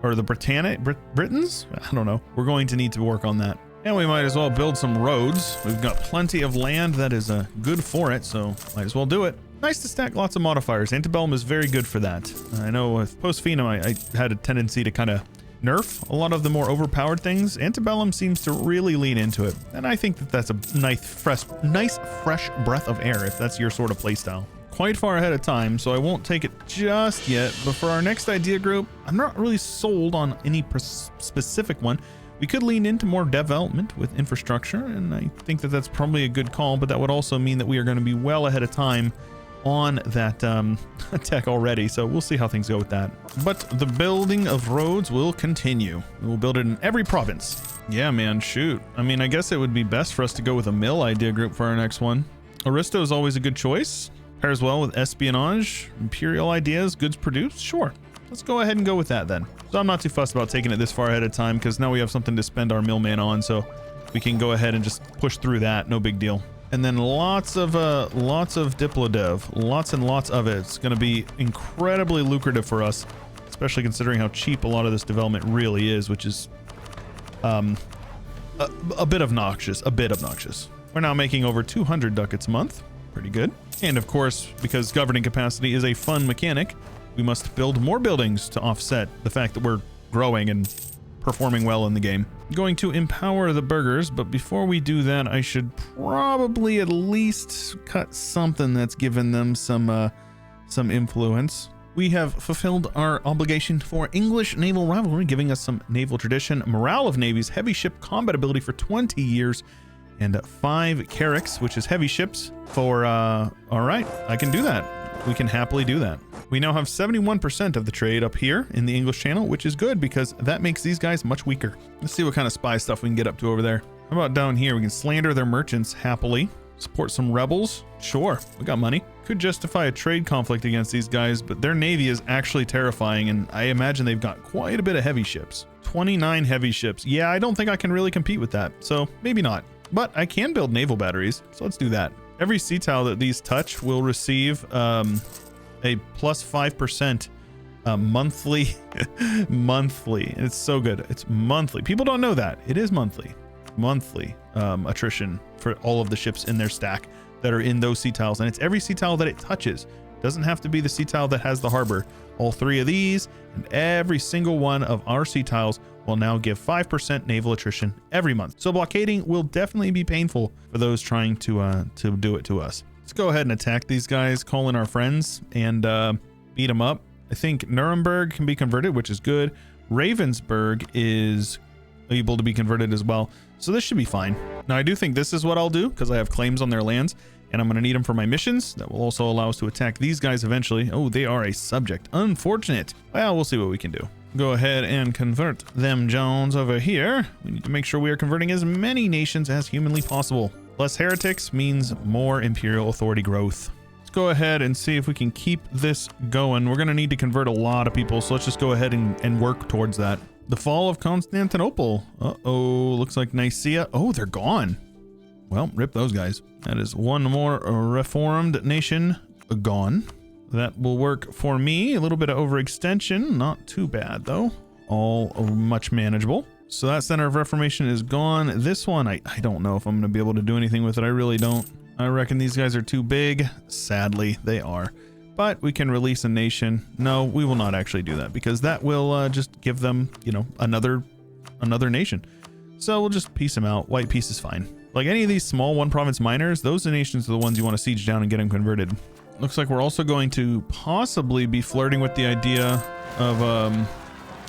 or the Britons, I don't know. We're going to need to work on that. And we might as well build some roads. We've got plenty of land that is good for it, so might as well do it. Nice to stack lots of modifiers. Ante Bellum is very good for that. I know with post-Phenum, I had a tendency to kind of nerf a lot of the more overpowered things. Ante Bellum seems to really lean into it, and I think that that's a nice fresh breath of air if that's your sort of playstyle. Quite far ahead of time, so I won't take it just yet, but for our next idea group, I'm not really sold on any specific one. We could lean into more development with infrastructure, and I think that that's probably a good call, but that would also mean that we are going to be well ahead of time on that tech already, so we'll see how things go with that. But the building of roads will continue. We'll build it in every province. Yeah, man, shoot. I mean, I guess it would be best for us to go with a mill idea group for our next one. Aristo is always a good choice. Pairs well with espionage, imperial ideas, goods produced. Sure, let's go ahead and go with that then. So I'm not too fussed about taking it this far ahead of time because now we have something to spend our millman on, so we can go ahead and just push through that. No big deal. And then lots of diplodev, lots and lots of it. It's going to be incredibly lucrative for us, especially considering how cheap a lot of this development really is, which is a bit obnoxious. We're now making over 200 ducats a month. Pretty good. And of course, because governing capacity is a fun mechanic, we must build more buildings to offset the fact that we're growing and performing well in the game. I'm going to empower the burghers, but before we do that, I should probably at least cut something that's given them some influence. We have fulfilled our obligation for English naval rivalry, giving us some naval tradition, morale of navies, heavy ship combat ability for 20 years, and 5 carracks, which is heavy ships for, all right, I can do that. We can happily do that. We now have 71% of the trade up here in the English Channel, which is good because that makes these guys much weaker. Let's see what kind of spy stuff we can get up to over there. How about down here? We can slander their merchants happily. Support some rebels. Sure, we got money. Could justify a trade conflict against these guys, but their navy is actually terrifying, and I imagine they've got quite a bit of heavy ships. 29 heavy ships. Yeah, I don't think I can really compete with that, so maybe not. But I can build naval batteries, so let's do that. Every sea tile that these touch will receive a plus 5% monthly. Monthly. It's so good. It's monthly. People don't know that. It is monthly. Monthly attrition for all of the ships in their stack that are in those sea tiles. And it's every sea tile that it touches. It doesn't have to be the sea tile that has the harbor. All 3 of these and every single one of our sea tiles will now give 5% naval attrition every month. So blockading will definitely be painful for those trying to do it to us. Let's go ahead and attack these guys, call in our friends, and beat them up. I think Nuremberg can be converted, which is good. Ravensburg is able to be converted as well. So this should be fine. Now I do think this is what I'll do because I have claims on their lands and I'm going to need them for my missions. That will also allow us to attack these guys eventually. Oh, they are a subject. Unfortunate. Well, we'll see what we can do. Go ahead and convert them Jones over here. We need to make sure we are converting as many nations as humanly possible. Less heretics means more imperial authority growth. Let's go ahead and see if we can keep this going. We're going to need to convert a lot of people, so let's just go ahead and work towards that. The fall of Constantinople. Uh-oh, looks like Nicaea. Oh, they're gone. Well, rip those guys. That is one more reformed nation gone. That will work for me. A little bit of overextension. Not too bad, though. All much manageable. So that center of reformation is gone. This one, I don't know if I'm going to be able to do anything with it. I really don't. I reckon these guys are too big. Sadly, they are. But we can release a nation. No, we will not actually do that because that will just give them, you know, another nation. So we'll just piece them out. White peace is fine. Like any of these small one province minors, those nations are the ones you want to siege down and get them converted. Looks like we're also going to possibly be flirting with the idea of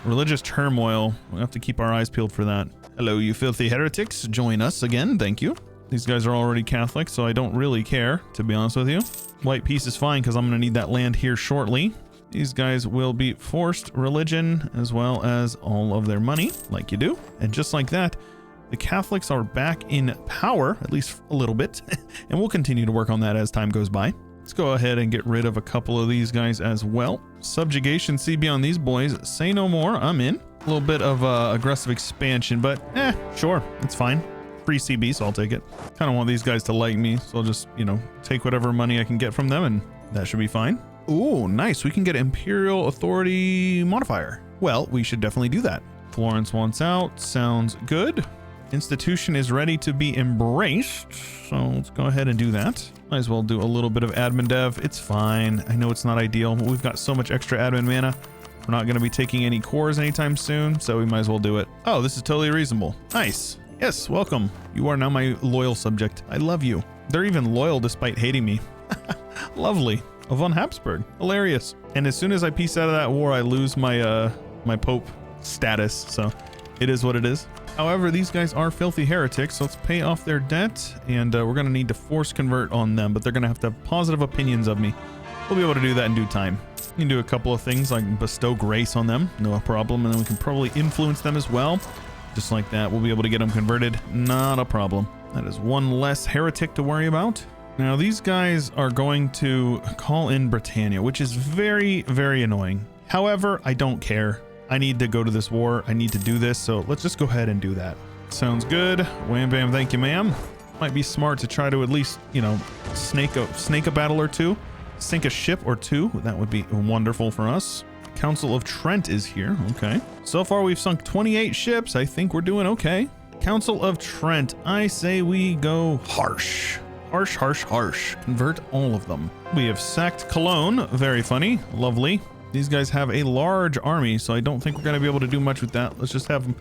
religious turmoil. We'll have to keep our eyes peeled for that. Hello, you filthy heretics. Join us again. Thank you. These guys are already Catholic, so I don't really care, to be honest with you. White peace is fine because I'm going to need that land here shortly. These guys will be forced religion as well as all of their money, like you do. And just like that, the Catholics are back in power, at least a little bit, and we'll continue to work on that as time goes by. Let's go ahead and get rid of a couple of these guys as well. Subjugation CB on these boys. Say no more. I'm in. A little bit of aggressive expansion, but sure, it's fine. Free CB, so I'll take it. Kind of want these guys to like me, so I'll just, you know, take whatever money I can get from them, and that should be fine. Ooh, nice. We can get Imperial Authority Modifier. Well, we should definitely do that. Florence wants out. Sounds good. Institution is ready to be embraced, so let's go ahead and do that. Might as well do a little bit of admin dev. It's fine. I know it's not ideal, but we've got so much extra admin mana. We're not going to be taking any cores anytime soon, so we might as well do it. Oh, this is totally reasonable. Nice. Yes, welcome. You are now my loyal subject. I love you. They're even loyal despite hating me. Lovely. Von Habsburg. Hilarious. And as soon as I piece out of that war, I lose my my Pope status, so it is what it is. However, these guys are filthy heretics, so let's pay off their debt, and we're going to need to force convert on them, but they're going to have positive opinions of me. We'll be able to do that in due time. We can do a couple of things like bestow grace on them, no problem, and then we can probably influence them as well. Just like that, we'll be able to get them converted, not a problem. That is one less heretic to worry about. Now, these guys are going to call in Britannia, which is very, very annoying. However, I don't care. I need to go to this war. I need to do this, so let's just go ahead and do that. Sounds good. Wham bam, thank you, ma'am. Might be smart to try to at least, you know, snake a battle or two, sink a ship or two. That would be wonderful for us. Council of Trent is here. Okay. So far, we've sunk 28 ships. I think we're doing okay. Council of Trent. I say we go harsh. Harsh, harsh, harsh. Convert all of them. We have sacked Cologne. Very funny. Lovely. These guys have a large army, so I don't think we're going to be able to do much with that. Let's just have them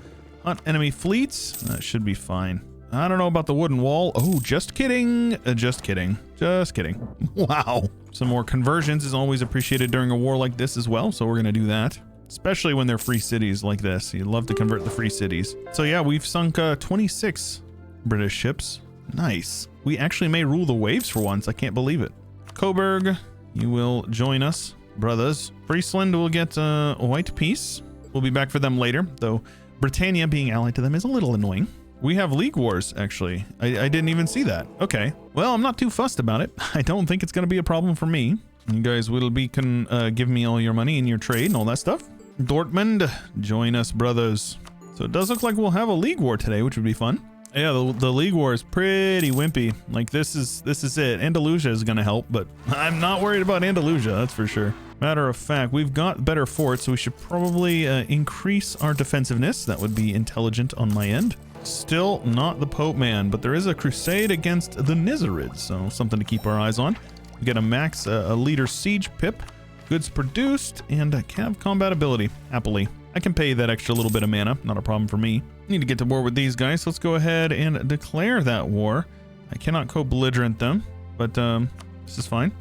hunt enemy fleets. That should be fine. I don't know about the wooden wall. Oh, just kidding. Just kidding. Just kidding. Wow. Some more conversions is always appreciated during a war like this as well, so we're going to do that. Especially when they're free cities like this. You love to convert the free cities. So yeah, we've sunk 26 British ships. Nice. We actually may rule the waves for once. I can't believe it. Coburg, you will join us. Brothers. Friesland will get a white peace. We'll be back for them later, though Britannia being allied to them is a little annoying. We have league wars, actually. I didn't even see that. Okay. Well, I'm not too fussed about it. I don't think it's going to be a problem for me. You guys will be give me all your money and your trade and all that stuff. Dortmund, join us, brothers. So it does look like we'll have a league war today, which would be fun. Yeah, the league war is pretty wimpy. Like this is it. Andalusia is going to help, but I'm not worried about Andalusia, that's for sure. Matter of fact, we've got better forts, so we should probably increase our defensiveness. That would be intelligent on my end. Still not the Pope man, but there is a crusade against the Nizarids, so something to keep our eyes on. We get a max a leader siege pip, goods produced, and cav combat ability. Happily, I can pay that extra little bit of mana, not a problem for me. Need to get to war with these guys, so let's go ahead and declare that war. I cannot co-belligerent them, but this is fine.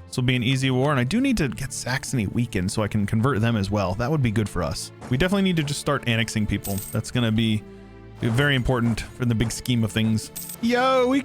This will be an easy war, and I do need to get Saxony weakened so I can convert them as well. That would be good for us. We definitely need to just start annexing people. That's going to be very important for the big scheme of things. Yo, we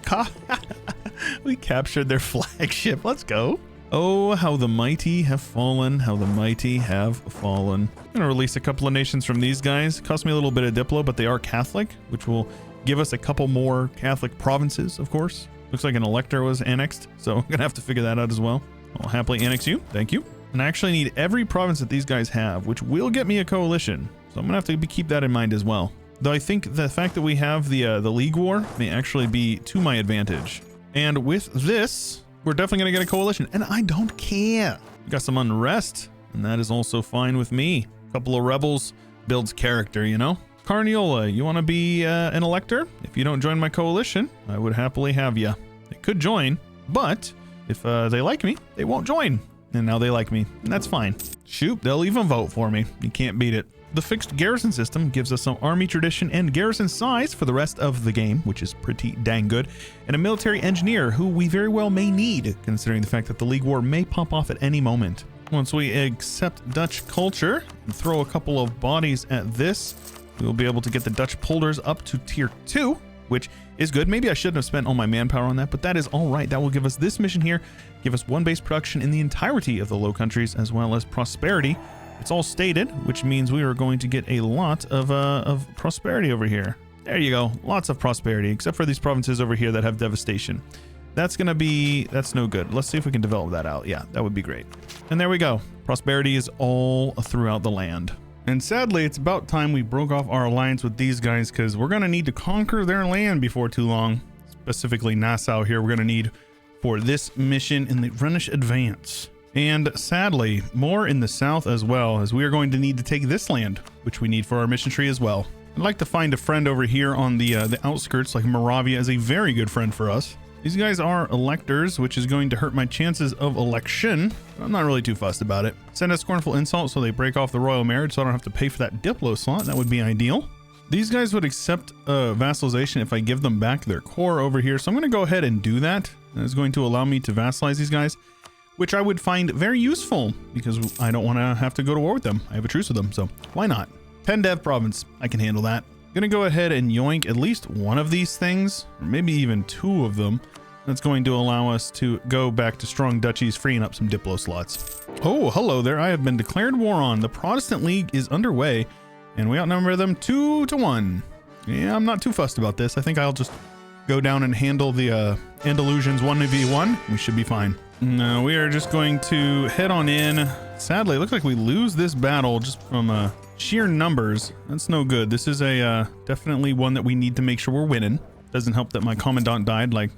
captured their flagship. Let's go. Oh, how the mighty have fallen. How the mighty have fallen. I'm going to release a couple of nations from these guys. Cost me a little bit of Diplo, but they are Catholic, which will give us a couple more Catholic provinces, of course. Looks like an elector was annexed, so I'm going to have to figure that out as well. I'll happily annex you. Thank you. And I actually need every province that these guys have, which will get me a coalition. So I'm going to have to keep that in mind as well. Though I think the fact that we have the League War may actually be to my advantage. And with this, we're definitely going to get a coalition, and I don't care. We got some unrest, and that is also fine with me. A couple of rebels builds character, you know? Carniola, you want to be an elector? If you don't join my coalition, I would happily have you. They could join, but if they like me, they won't join. And now they like me, and that's fine. Shoot, they'll even vote for me. You can't beat it. The fixed garrison system gives us some army tradition and garrison size for the rest of the game, which is pretty dang good, and a military engineer who we very well may need, considering the fact that the League War may pop off at any moment. Once we accept Dutch culture and throw a couple of bodies at this, we will be able to get the Dutch polders up to tier 2. which is good. Maybe I shouldn't have spent all my manpower on that, but that is all right. That will give us this mission here, give us 1 base production in the entirety of the Low Countries, as well as prosperity. It's all stated, which means we are going to get a lot of prosperity over here. There you go. Lots of prosperity, except for these provinces over here that have devastation. That's no good. Let's see if we can develop that out. Yeah, that would be great. And there we go. Prosperity is all throughout the land. And sadly, it's about time we broke off our alliance with these guys, because we're going to need to conquer their land before too long. Specifically Nassau here, we're going to need for this mission in the Rhenish advance. And sadly, more in the south as well, as we are going to need to take this land, which we need for our mission tree as well. I'd like to find a friend over here on the outskirts, like Moravia is a very good friend for us. These guys are electors, which is going to hurt my chances of election. I'm not really too fussed about it. Send a scornful insult so they break off the royal marriage so I don't have to pay for that Diplo slot. That would be ideal. These guys would accept vassalization if I give them back their core over here. So I'm going to go ahead and do that. That is going to allow me to vassalize these guys, which I would find very useful because I don't want to have to go to war with them. I have a truce with them, so why not? 10 dev province, I can handle that. Gonna go ahead and yoink at least one of these things, or maybe even 2 of them. That's going to allow us to go back to strong duchies, freeing up some Diplo slots. Oh, hello there. I have been declared war on. The Protestant League is underway, and we outnumber them 2-1. Yeah, I'm not too fussed about this. I think I'll just go down and handle the Andalusians 1v1. We should be fine. No, we are just going to head on in. Sadly, it looks like we lose this battle just from sheer numbers. That's no good. This is a definitely one that we need to make sure we're winning. Doesn't help that my commandant died like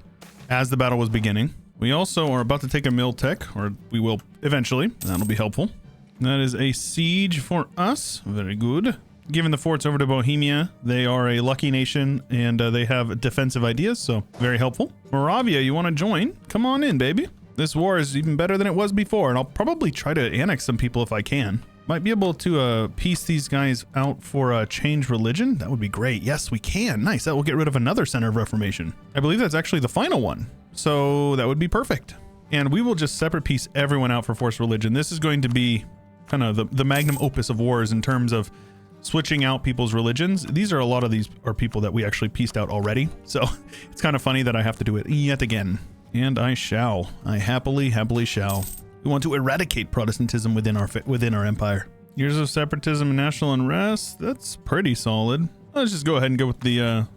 as the battle was beginning. We also are about to take a Miltech, or we will eventually. That'll be helpful. That is a siege for us. Very good. Given the forts over to Bohemia, they are a lucky nation and they have defensive ideas, so very helpful. Moravia, you want to join? Come on in, baby. This war is even better than it was before, and I'll probably try to annex some people if I can. Might be able to piece these guys out for change religion. That would be great. Yes, we can. Nice. That will get rid of another center of Reformation. I believe that's actually the final one. So that would be perfect. And we will just separate piece everyone out for forced religion. This is going to be kind of the magnum opus of wars in terms of switching out people's religions. A lot of these are people that we actually pieced out already. So it's kind of funny that I have to do it yet again. And I shall. I happily shall. We want to eradicate Protestantism within our empire. Years of separatism and national unrest. That's pretty solid. Let's just go ahead and go with the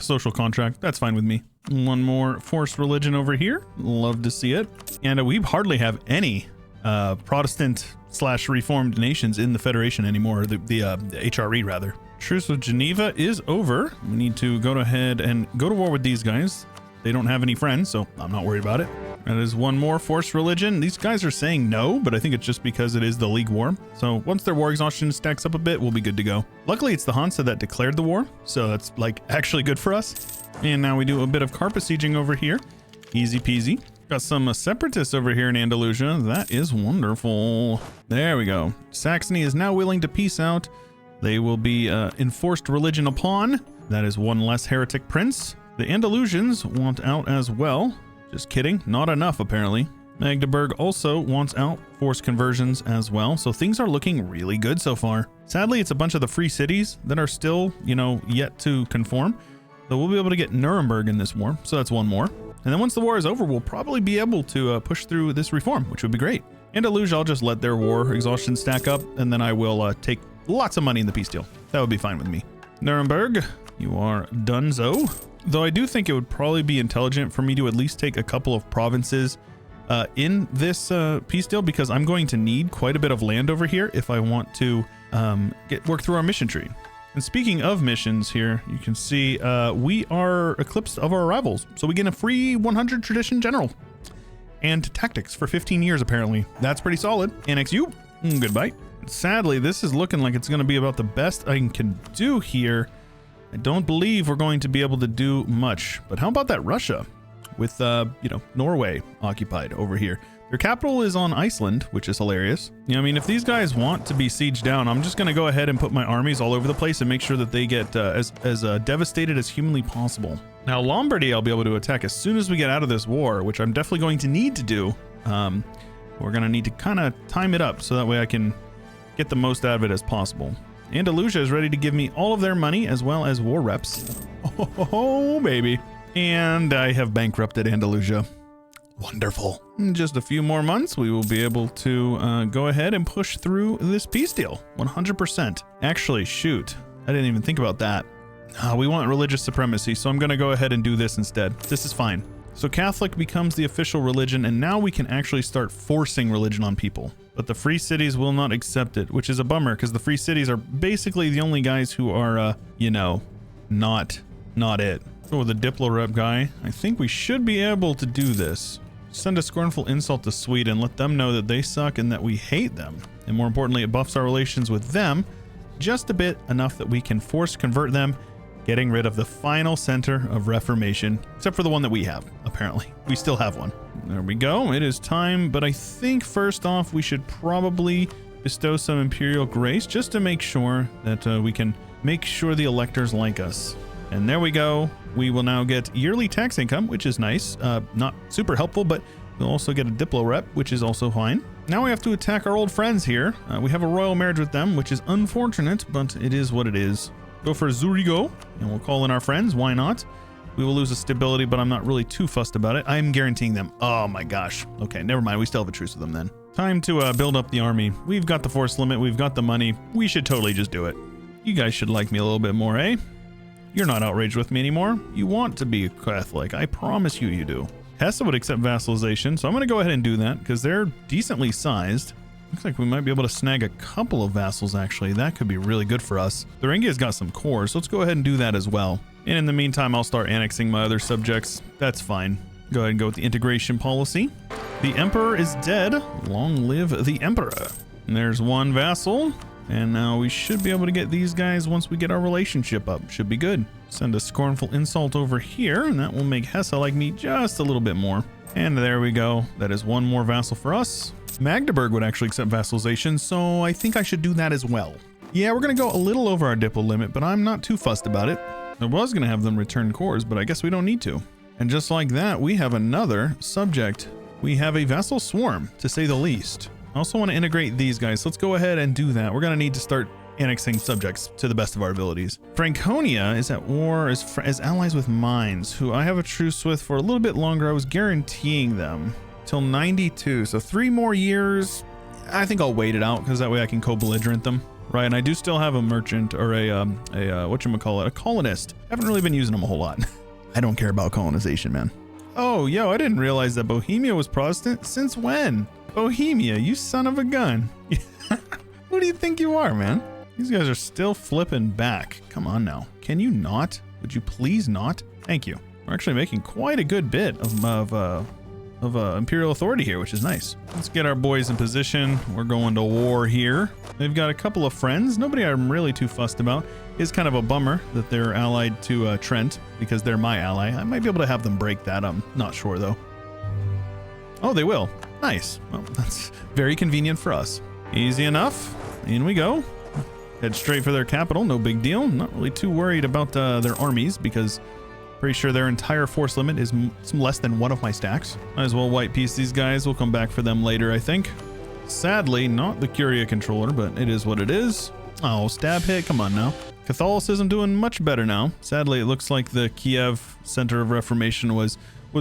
social contract. That's fine with me. One more forced religion over here. Love to see it. And we hardly have any Protestant/Reformed nations in the Federation anymore. The HRE rather. Truce with Geneva is over. We need to go ahead and go to war with these guys. They don't have any friends, so I'm not worried about it. That is one more forced religion. These guys are saying no, but I think it's just because it is the League War. So once their war exhaustion stacks up a bit, we'll be good to go. Luckily, it's the Hansa that declared the war, so that's like actually good for us. And now we do a bit of carpet sieging over here. Easy peasy. Got some separatists over here in Andalusia. That is wonderful. There we go. Saxony is now willing to peace out. They will be enforced religion upon. That is one less heretic prince. The Andalusians want out as well. Just kidding. Not enough, apparently. Magdeburg also wants out forced conversions as well. So things are looking really good so far. Sadly, it's a bunch of the free cities that are still, yet to conform. So we'll be able to get Nuremberg in this war. So that's one more. And then once the war is over, we'll probably be able to push through this reform, which would be great. Andalusia, I'll just let their war exhaustion stack up, and then I will take lots of money in the peace deal. That would be fine with me. Nuremberg, you are donezo. Though I do think it would probably be intelligent for me to at least take a couple of provinces in this peace deal, because I'm going to need quite a bit of land over here if I want to work through our mission tree. And speaking of missions here, you can see we are eclipsed of our rivals. So we get a free 100 tradition general and tactics for 15 years, apparently. That's pretty solid. Annex you. Goodbye. Sadly, this is looking like it's going to be about the best I can do here. I don't believe we're going to be able to do much. But how about that Russia with, Norway occupied over here? Their capital is on Iceland, which is hilarious. If these guys want to be sieged down, I'm just going to go ahead and put my armies all over the place and make sure that they get as devastated as humanly possible. Now, Lombardy, I'll be able to attack as soon as we get out of this war, which I'm definitely going to need to do. We're going to need to kind of time it up so that way I can get the most out of it as possible. Andalusia is ready to give me all of their money as well as war reps. Oh, baby. And I have bankrupted Andalusia. Wonderful. In just a few more months, we will be able to go ahead and push through this peace deal. 100%. Actually, shoot. I didn't even think about that. We want religious supremacy, so I'm going to go ahead and do this instead. This is fine. So Catholic becomes the official religion, and now we can actually start forcing religion on people. But the free cities will not accept it, which is a bummer, because the free cities are basically the only guys who are, you know, not it. Oh, the Diplo rep guy. I think we should be able to do this. Send a scornful insult to Sweden, let them know that they suck and that we hate them. And more importantly, it buffs our relations with them just a bit, enough that we can force convert them, getting rid of the final center of Reformation, except for the one that we have, apparently. We still have one. There we go. It is time, but I think first off, we should probably bestow some Imperial grace just to make sure that we can make sure the electors like us. And there we go. We will now get yearly tax income, which is nice. Not super helpful, but we'll also get a Diplo rep, which is also fine. Now we have to attack our old friends here. We have a royal marriage with them, which is unfortunate, but it is what it is. Go for Zurigo, and we'll call in our friends. Why not? We will lose a stability, but I'm not really too fussed about it. I'm guaranteeing them. Oh my gosh. Okay, never mind. We still have a truce with them then. Time to build up the army. We've got the force limit. We've got the money. We should totally just do it. You guys should like me a little bit more, eh? You're not outraged with me anymore. You want to be a Catholic. I promise you do. Hesse would accept vassalization, so I'm going to go ahead and do that because they're decently sized. Looks like we might be able to snag a couple of vassals, actually. That could be really good for us. Lotharingia's got some cores, so let's go ahead and do that as well. And in the meantime, I'll start annexing my other subjects. That's fine. Go ahead and go with the integration policy. The emperor is dead. Long live the emperor. And there's one vassal. And now we should be able to get these guys once we get our relationship up. Should be good. Send a scornful insult over here, and that will make Hesse like me just a little bit more. And there we go. That is one more vassal for us. Magdeburg would actually accept vassalization, so I think I should do that as well. Yeah, we're going to go a little over our Diplo limit, but I'm not too fussed about it. I was going to have them return cores, but I guess we don't need to. And just like that, we have another subject. We have a vassal swarm, to say the least. I also want to integrate these guys, so let's go ahead and do that. We're going to need to start annexing subjects to the best of our abilities. Franconia is at war as allies with Mines, who I have a truce with for a little bit longer. I was guaranteeing them till 92, so 3 more years. I think I'll wait it out because that way I can co-belligerent them, right? And I do still have a merchant or a whatchamacallit, a colonist. I haven't really been using them a whole lot. I don't care about colonization, man. Oh, yo, I didn't realize that Bohemia was Protestant. Since when? Bohemia, you son of a gun. Who do you think you are, man? These guys are still flipping back. Come on now. Can you not? Would you please not? Thank you. We're actually making quite a good bit of Imperial authority here, which is nice. Let's get our boys in position. We're going to war here. They've got a couple of friends. Nobody I'm really too fussed about. It's kind of a bummer that they're allied to Trent because they're my ally. I might be able to have them break that. I'm not sure though. Oh, they will. Nice. Well, that's very convenient for us. Easy enough. In we go. Head straight for their capital. No big deal. Not really too worried about their armies because pretty sure their entire force limit is less than one of my stacks. Might as well white piece these guys. We'll come back for them later, I think. Sadly, not the Curia controller, but it is what it is. Oh, stab hit. Come on now. Catholicism doing much better now. Sadly, it looks like the Kiev center of Reformation was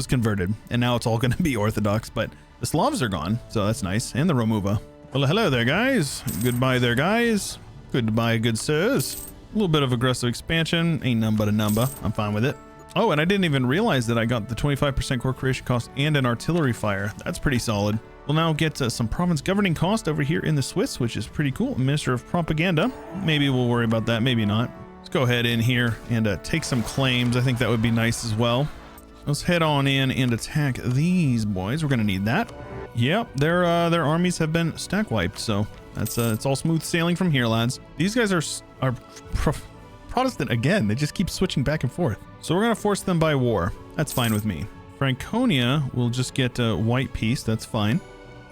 converted, and now it's all going to be Orthodox, but the Slavs are gone, so that's nice. And the Romuva. Well, hello there, guys. Goodbye there, guys. Goodbye, good sirs. A little bit of aggressive expansion. Ain't none but a number. I'm fine with it. Oh, and I didn't even realize that I got the 25% core creation cost and an artillery fire. That's pretty solid. We'll now get some province governing cost over here in the Swiss, which is pretty cool. Minister of Propaganda. Maybe we'll worry about that. Maybe not. Let's go ahead in here and take some claims. I think that would be nice as well. Let's head on in and attack these boys. We're going to need that. Yep, their armies have been stack wiped, so that's it's all smooth sailing from here, lads. These guys are Protestant again. They just keep switching back and forth. So we're going to force them by war. That's fine with me. Franconia will just get a white peace. That's fine.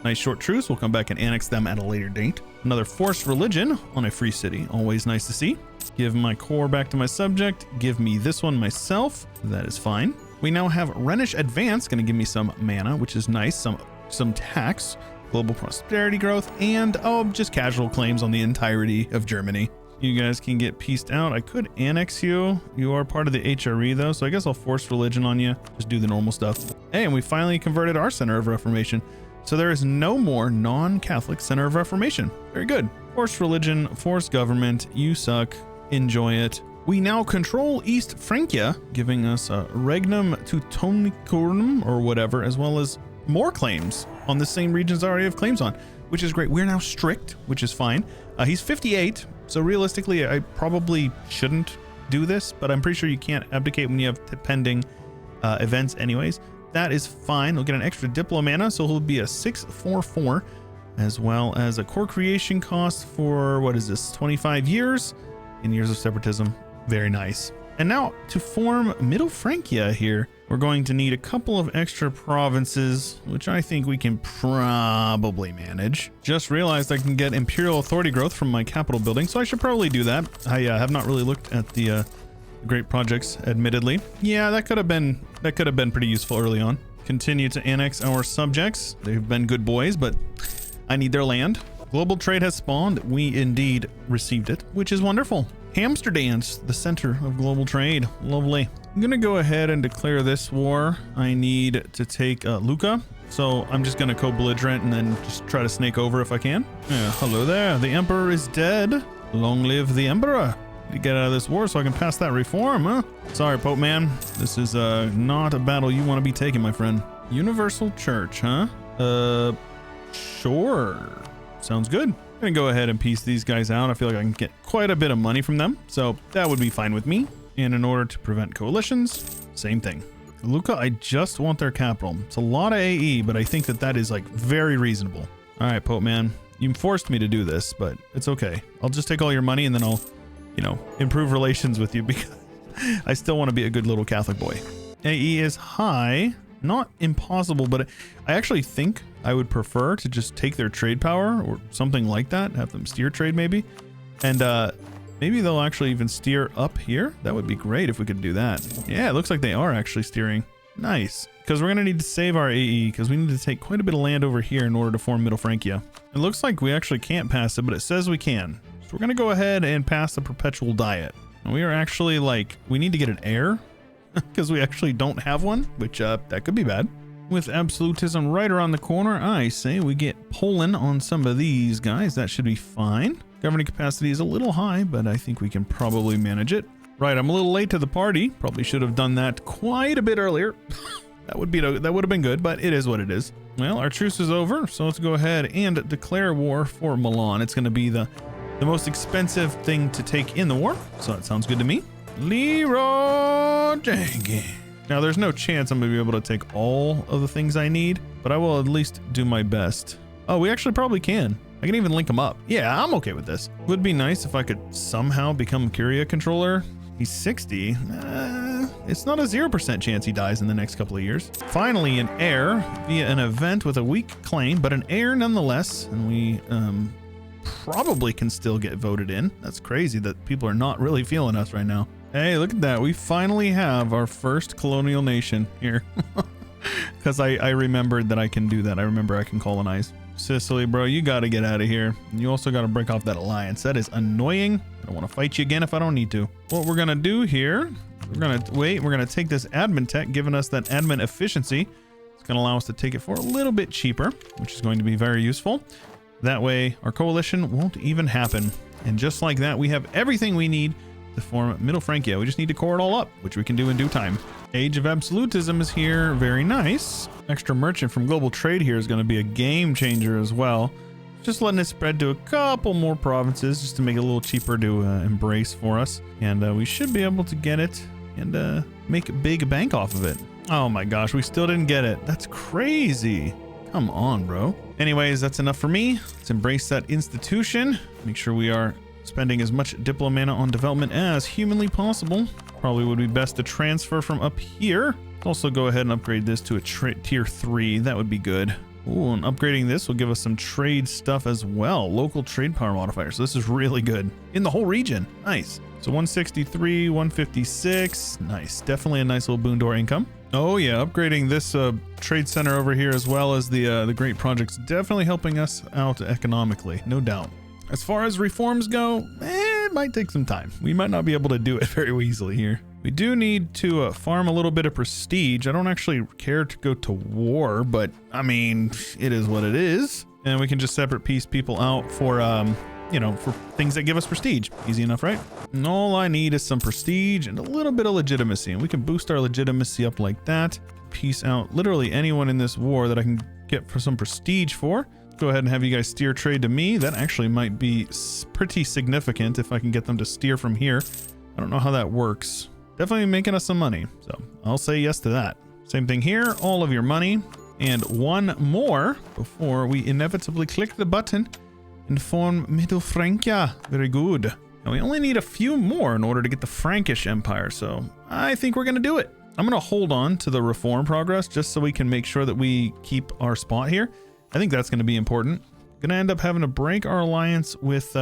Nice short truce. We'll come back and annex them at a later date. Another forced religion on a free city. Always nice to see. Give my core back to my subject. Give me this one myself. That is fine. We now have Rhenish Advance. Going to give me some mana, which is nice. Some tax, global prosperity growth, and just casual claims on the entirety of Germany. You guys can get pieced out. I could annex you. You are part of the HRE though, so I guess I'll force religion on you. Just do the normal stuff. Hey, and we finally converted our center of Reformation. So there is no more non-Catholic center of Reformation. Very good. Forced religion, forced government. You suck. Enjoy it. We now control East Francia, giving us Regnum Teutonicum or whatever, as well as more claims on the same regions I already have claims on, which is great. We're now strict, which is fine. He's 58, so realistically, I probably shouldn't do this, but I'm pretty sure you can't abdicate when you have pending events anyways. That is fine. We'll get an extra Diplomana, so he'll be a 644, as well as a core creation cost for, what is this, 25 years in years of separatism. Very nice. And now to form Middle Francia here, we're going to need a couple of extra provinces, which I think we can probably manage. Just realized I can get Imperial authority growth from my capital building, so I should probably do that. I have not really looked at the great projects, admittedly. Yeah, that could have been pretty useful early on. Continue to annex our subjects. They've been good boys, but I need their land. Global trade has spawned. We indeed received it, which is wonderful. Hamster Dance, the center of global trade. Lovely. I'm gonna go ahead and declare this war. I need to take Lucca, so I'm just gonna co-belligerent and then just try to snake over if I can. Yeah, hello there. The emperor is dead. Long live the emperor. To get out of this war so I can pass that reform, huh? Sorry, Pope man. This is not a battle you want to be taking, my friend. Universal Church, huh? Sure. Sounds good. I'm gonna go ahead and piece these guys out. I feel like I can get quite a bit of money from them, so that would be fine with me. And in order to prevent coalitions, same thing. Lucca, I just want their capital. It's a lot of AE, but I think that is like very reasonable. All right, Pope man, you forced me to do this, but it's okay. I'll just take all your money and then I'll, you know, improve relations with you because I still want to be a good little Catholic boy. AE is high. Not impossible, but I actually think I would prefer to just take their trade power or something like that, have them steer trade maybe, and maybe they'll actually even steer up here. That would be great if we could do that. Yeah, it looks like they are actually steering. Nice, because we're gonna need to save our AE because we need to take quite a bit of land over here in order to form Middle Francia. It looks like we actually can't pass it, but it says we can. So we're gonna go ahead and pass the perpetual diet. And we are actually like, we need to get an heir because we actually don't have one, which that could be bad. With absolutism right around the corner, I say we get Poland on some of these guys. That should be fine. Governing capacity is a little high, but I think we can probably manage it. Right, I'm a little late to the party. Probably should have done that quite a bit earlier. that would have been good, but it is what it is. Well, our truce is over, so let's go ahead and declare war for Milan. It's going to be the most expensive thing to take in the war, so that sounds good to me. Leroy Jenkins. Now, there's no chance I'm going to be able to take all of the things I need, but I will at least do my best. Oh, we actually probably can. I can even link them up. Yeah, I'm okay with this. Would be nice if I could somehow become Curia controller. He's 60. It's not a 0% chance he dies in the next couple of years. Finally, an heir via an event with a weak claim, but an heir nonetheless. And we probably can still get voted in. That's crazy that people are not really feeling us right now. Hey, look at that. We finally have our first colonial nation here. Because I remembered that I can do that. I remember I can colonize. Sicily, bro, you got to get out of here. You also got to break off that alliance. That is annoying. I don't want to fight you again if I don't need to. What we're going to do here, we're going to take this admin tech, giving us that admin efficiency. It's going to allow us to take it for a little bit cheaper, which is going to be very useful. That way, our coalition won't even happen. And just like that, we have everything we need to form Middle Francia. We just need to core it all up, which we can do in due time. Age of Absolutism is here. Very nice. Extra merchant from global trade here is going to be a game changer as well. Just letting it spread to a couple more provinces just to make it a little cheaper to embrace for us. And we should be able to get it and make a big bank off of it. Oh my gosh, we still didn't get it. That's crazy. Come on, bro. Anyways, that's enough for me. Let's embrace that institution. Make sure we are spending as much Diplomana on development as humanly possible. Probably would be best to transfer from up here. Let's also go ahead and upgrade this to a tier 3. That would be good. Ooh, and upgrading this will give us some trade stuff as well. Local trade power modifier. So this is really good in the whole region. Nice. So 163, 156. Nice. Definitely a nice little boon door income. Oh yeah, upgrading this trade center over here as well as the great projects definitely helping us out economically, no doubt. As far as reforms go, might take some time. We might not be able to do it very easily here. We do need to farm a little bit of prestige. I don't actually care to go to war, but I mean, it is what it is. And we can just separate piece people out for, you know, for things that give us prestige. Easy enough, right? And all I need is some prestige and a little bit of legitimacy. And we can boost our legitimacy up like that. Piece out literally anyone in this war that I can get for some prestige for. Go ahead and have you guys steer trade to me. That actually might be pretty significant if I can get them to steer from here. I don't know how that works. Definitely making us some money. So I'll say yes to that. Same thing here. All of your money. And one more before we inevitably click the button and form Middle Francia. Very good. And we only need a few more in order to get the Frankish Empire. So I think we're going to do it. I'm going to hold on to the reform progress just so we can make sure that we keep our spot here. I think that's going to be important. Going to end up having to break our alliance with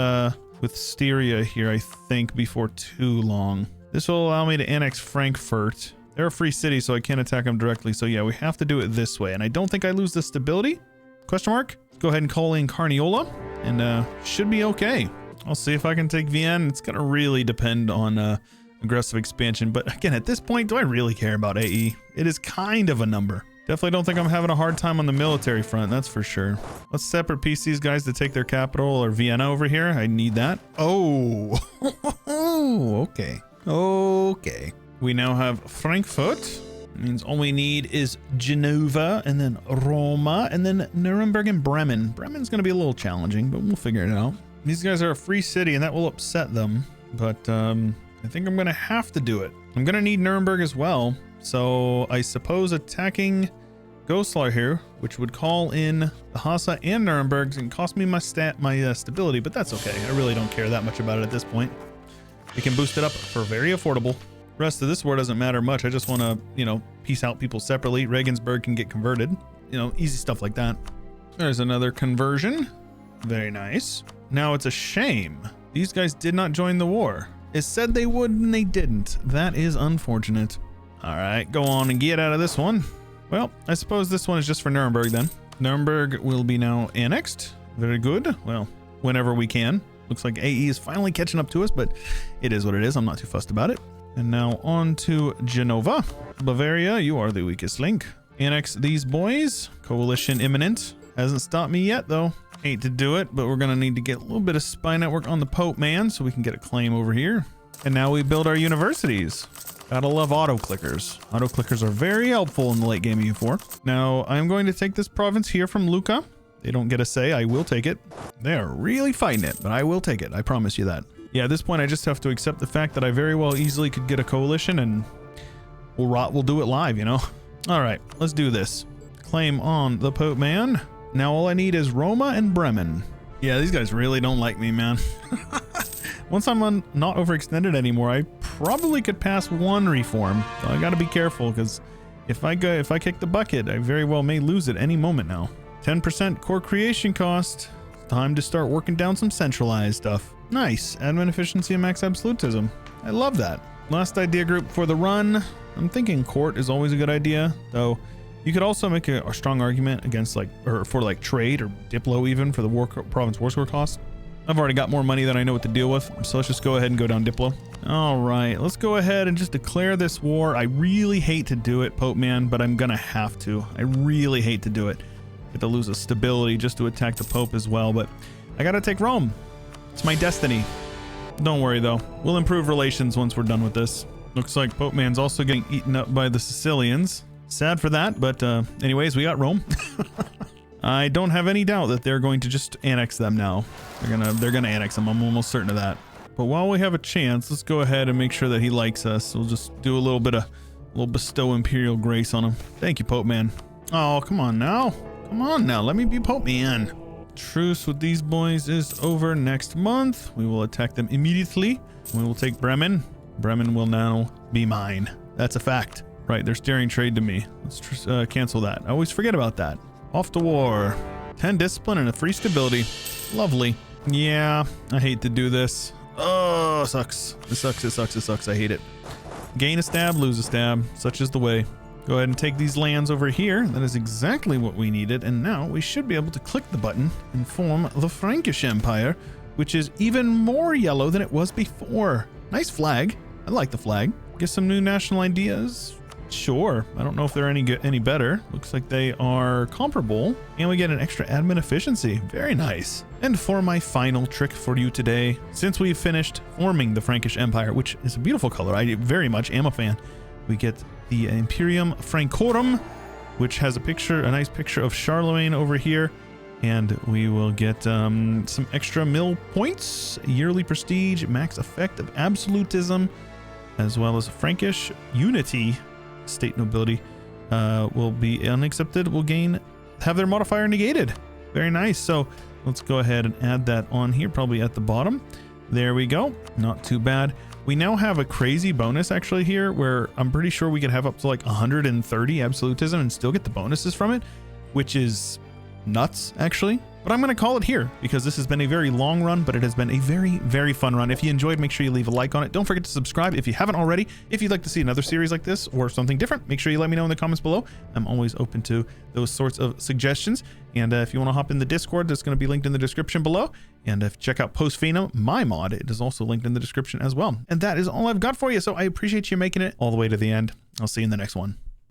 Styria here, I think, before too long. This will allow me to annex Frankfurt. They're a free city, so I can't attack them directly. So yeah, we have to do it this way. And I don't think I lose the stability? Question mark? Go ahead and call in Carniola and should be okay. I'll see if I can take Vienne. It's going to really depend on aggressive expansion. But again, at this point, do I really care about AE? It is kind of a number. Definitely don't think I'm having a hard time on the military front, that's for sure. Let's separate piece these guys to take their capital or Vienna over here. I need that. Oh, okay. Okay. We now have Frankfurt. It means all we need is Genova and then Roma and then Nuremberg and Bremen. Bremen's going to be a little challenging, but we'll figure it out. These guys are a free city and that will upset them, but I think I'm going to have to do it. I'm going to need Nuremberg as well. So I suppose attacking Goslar here, which would call in the Hassa and Nuremberg and cost me my stability, but that's okay. I really don't care that much about it at this point. We can boost it up for very affordable. The rest of this war doesn't matter much. I just want to, you know, piece out people separately. Regensburg can get converted. You know, easy stuff like that. There's another conversion. Very nice. Now it's a shame. These guys did not join the war. It said they would and they didn't. That is unfortunate. All right, go on and get out of this one. Well, I suppose this one is just for Nuremberg then. Nuremberg will be now annexed. Very good. Well, whenever we can. Looks like AE is finally catching up to us, but it is what it is. I'm not too fussed about it. And now on to Genova. Bavaria, you are the weakest link. Annex these boys. Coalition imminent. Hasn't stopped me yet, though. Hate to do it, but we're going to need to get a little bit of spy network on the Pope man so we can get a claim over here. And now we build our universities. Gotta love auto clickers. Auto clickers are very helpful in the late game of U4. Now, I'm going to take this province here from Lucca. They don't get a say. I will take it. They are really fighting it, but I will take it. I promise you that. Yeah, at this point, I just have to accept the fact that I very well easily could get a coalition and we'll do it live, you know? All right, let's do this. Claim on the Pope man. Now all I need is Roma and Bremen. Yeah, these guys really don't like me, man. Once I'm not overextended anymore, I probably could pass one reform. So I gotta be careful because if I kick the bucket, I very well may lose it any moment now. 10% core creation cost. Time to start working down some centralized stuff. Nice. Admin efficiency and max absolutism. I love that. Last idea group for the run. I'm thinking court is always a good idea, though. You could also make a strong argument against for trade or Diplo even for the province war score cost. I've already got more money than I know what to deal with, so let's just go ahead and go down Diplo. All right, let's go ahead and just declare this war. I really hate to do it, Pope man, but I'm gonna have to. I really hate to do it. Get to lose a stability just to attack the Pope as well, but I gotta take Rome. It's my destiny. Don't worry though, we'll improve relations once we're done with this. Looks like Pope man's also getting eaten up by the Sicilians. Sad for that, but anyways, we got Rome. I don't have any doubt that they're going to just annex them now. They're gonna annex them. I'm almost certain of that. But while we have a chance, let's go ahead and make sure that he likes us. We'll just do a little bestow imperial grace on him. Thank you, Pope man. Oh, come on now. Come on now. Let me be Pope man. Truce with these boys is over next month. We will attack them immediately. We will take Bremen. Bremen will now be mine. That's a fact. Right, they're steering trade to me. Let's cancel that. I always forget about that. Off to war. 10 discipline and a free stability. Lovely. Yeah, I hate to do this. Oh, sucks. It sucks, it sucks, it sucks. I hate it. Gain a stab, lose a stab. Such is the way. Go ahead and take these lands over here. That is exactly what we needed. And now we should be able to click the button and form the Frankish Empire which is even more yellow than it was before. Nice flag. I like the flag. Get some new national ideas. Sure. I don't know if they're any better. Looks like they are comparable. And we get an extra admin efficiency. Very nice. And for my final trick for you today, since we've finished forming the Frankish Empire, which is a beautiful color, I very much am a fan, we get the Imperium Francorum, which has a nice picture of Charlemagne over here. And we will get some extra mill points, yearly prestige, max effect of absolutism, as well as Frankish unity. State nobility will be unaccepted, will have their modifier negated. Very nice. So let's go ahead and add that on here, probably at the bottom. There we go. Not too bad. We now have a crazy bonus actually here where I'm pretty sure we could have up to like 130 absolutism and still get the bonuses from it, which is nuts actually. But I'm going to call it here because this has been a very long run, but it has been a very, very fun run. If you enjoyed, make sure you leave a like on it. Don't forget to subscribe if you haven't already. If you'd like to see another series like this or something different, make sure you let me know in the comments below. I'm always open to those sorts of suggestions. And if you want to hop in the Discord, that's going to be linked in the description below. And if check out Post Phenum, my mod, it is also linked in the description as well. And that is all I've got for you. So I appreciate you making it all the way to the end. I'll see you in the next one.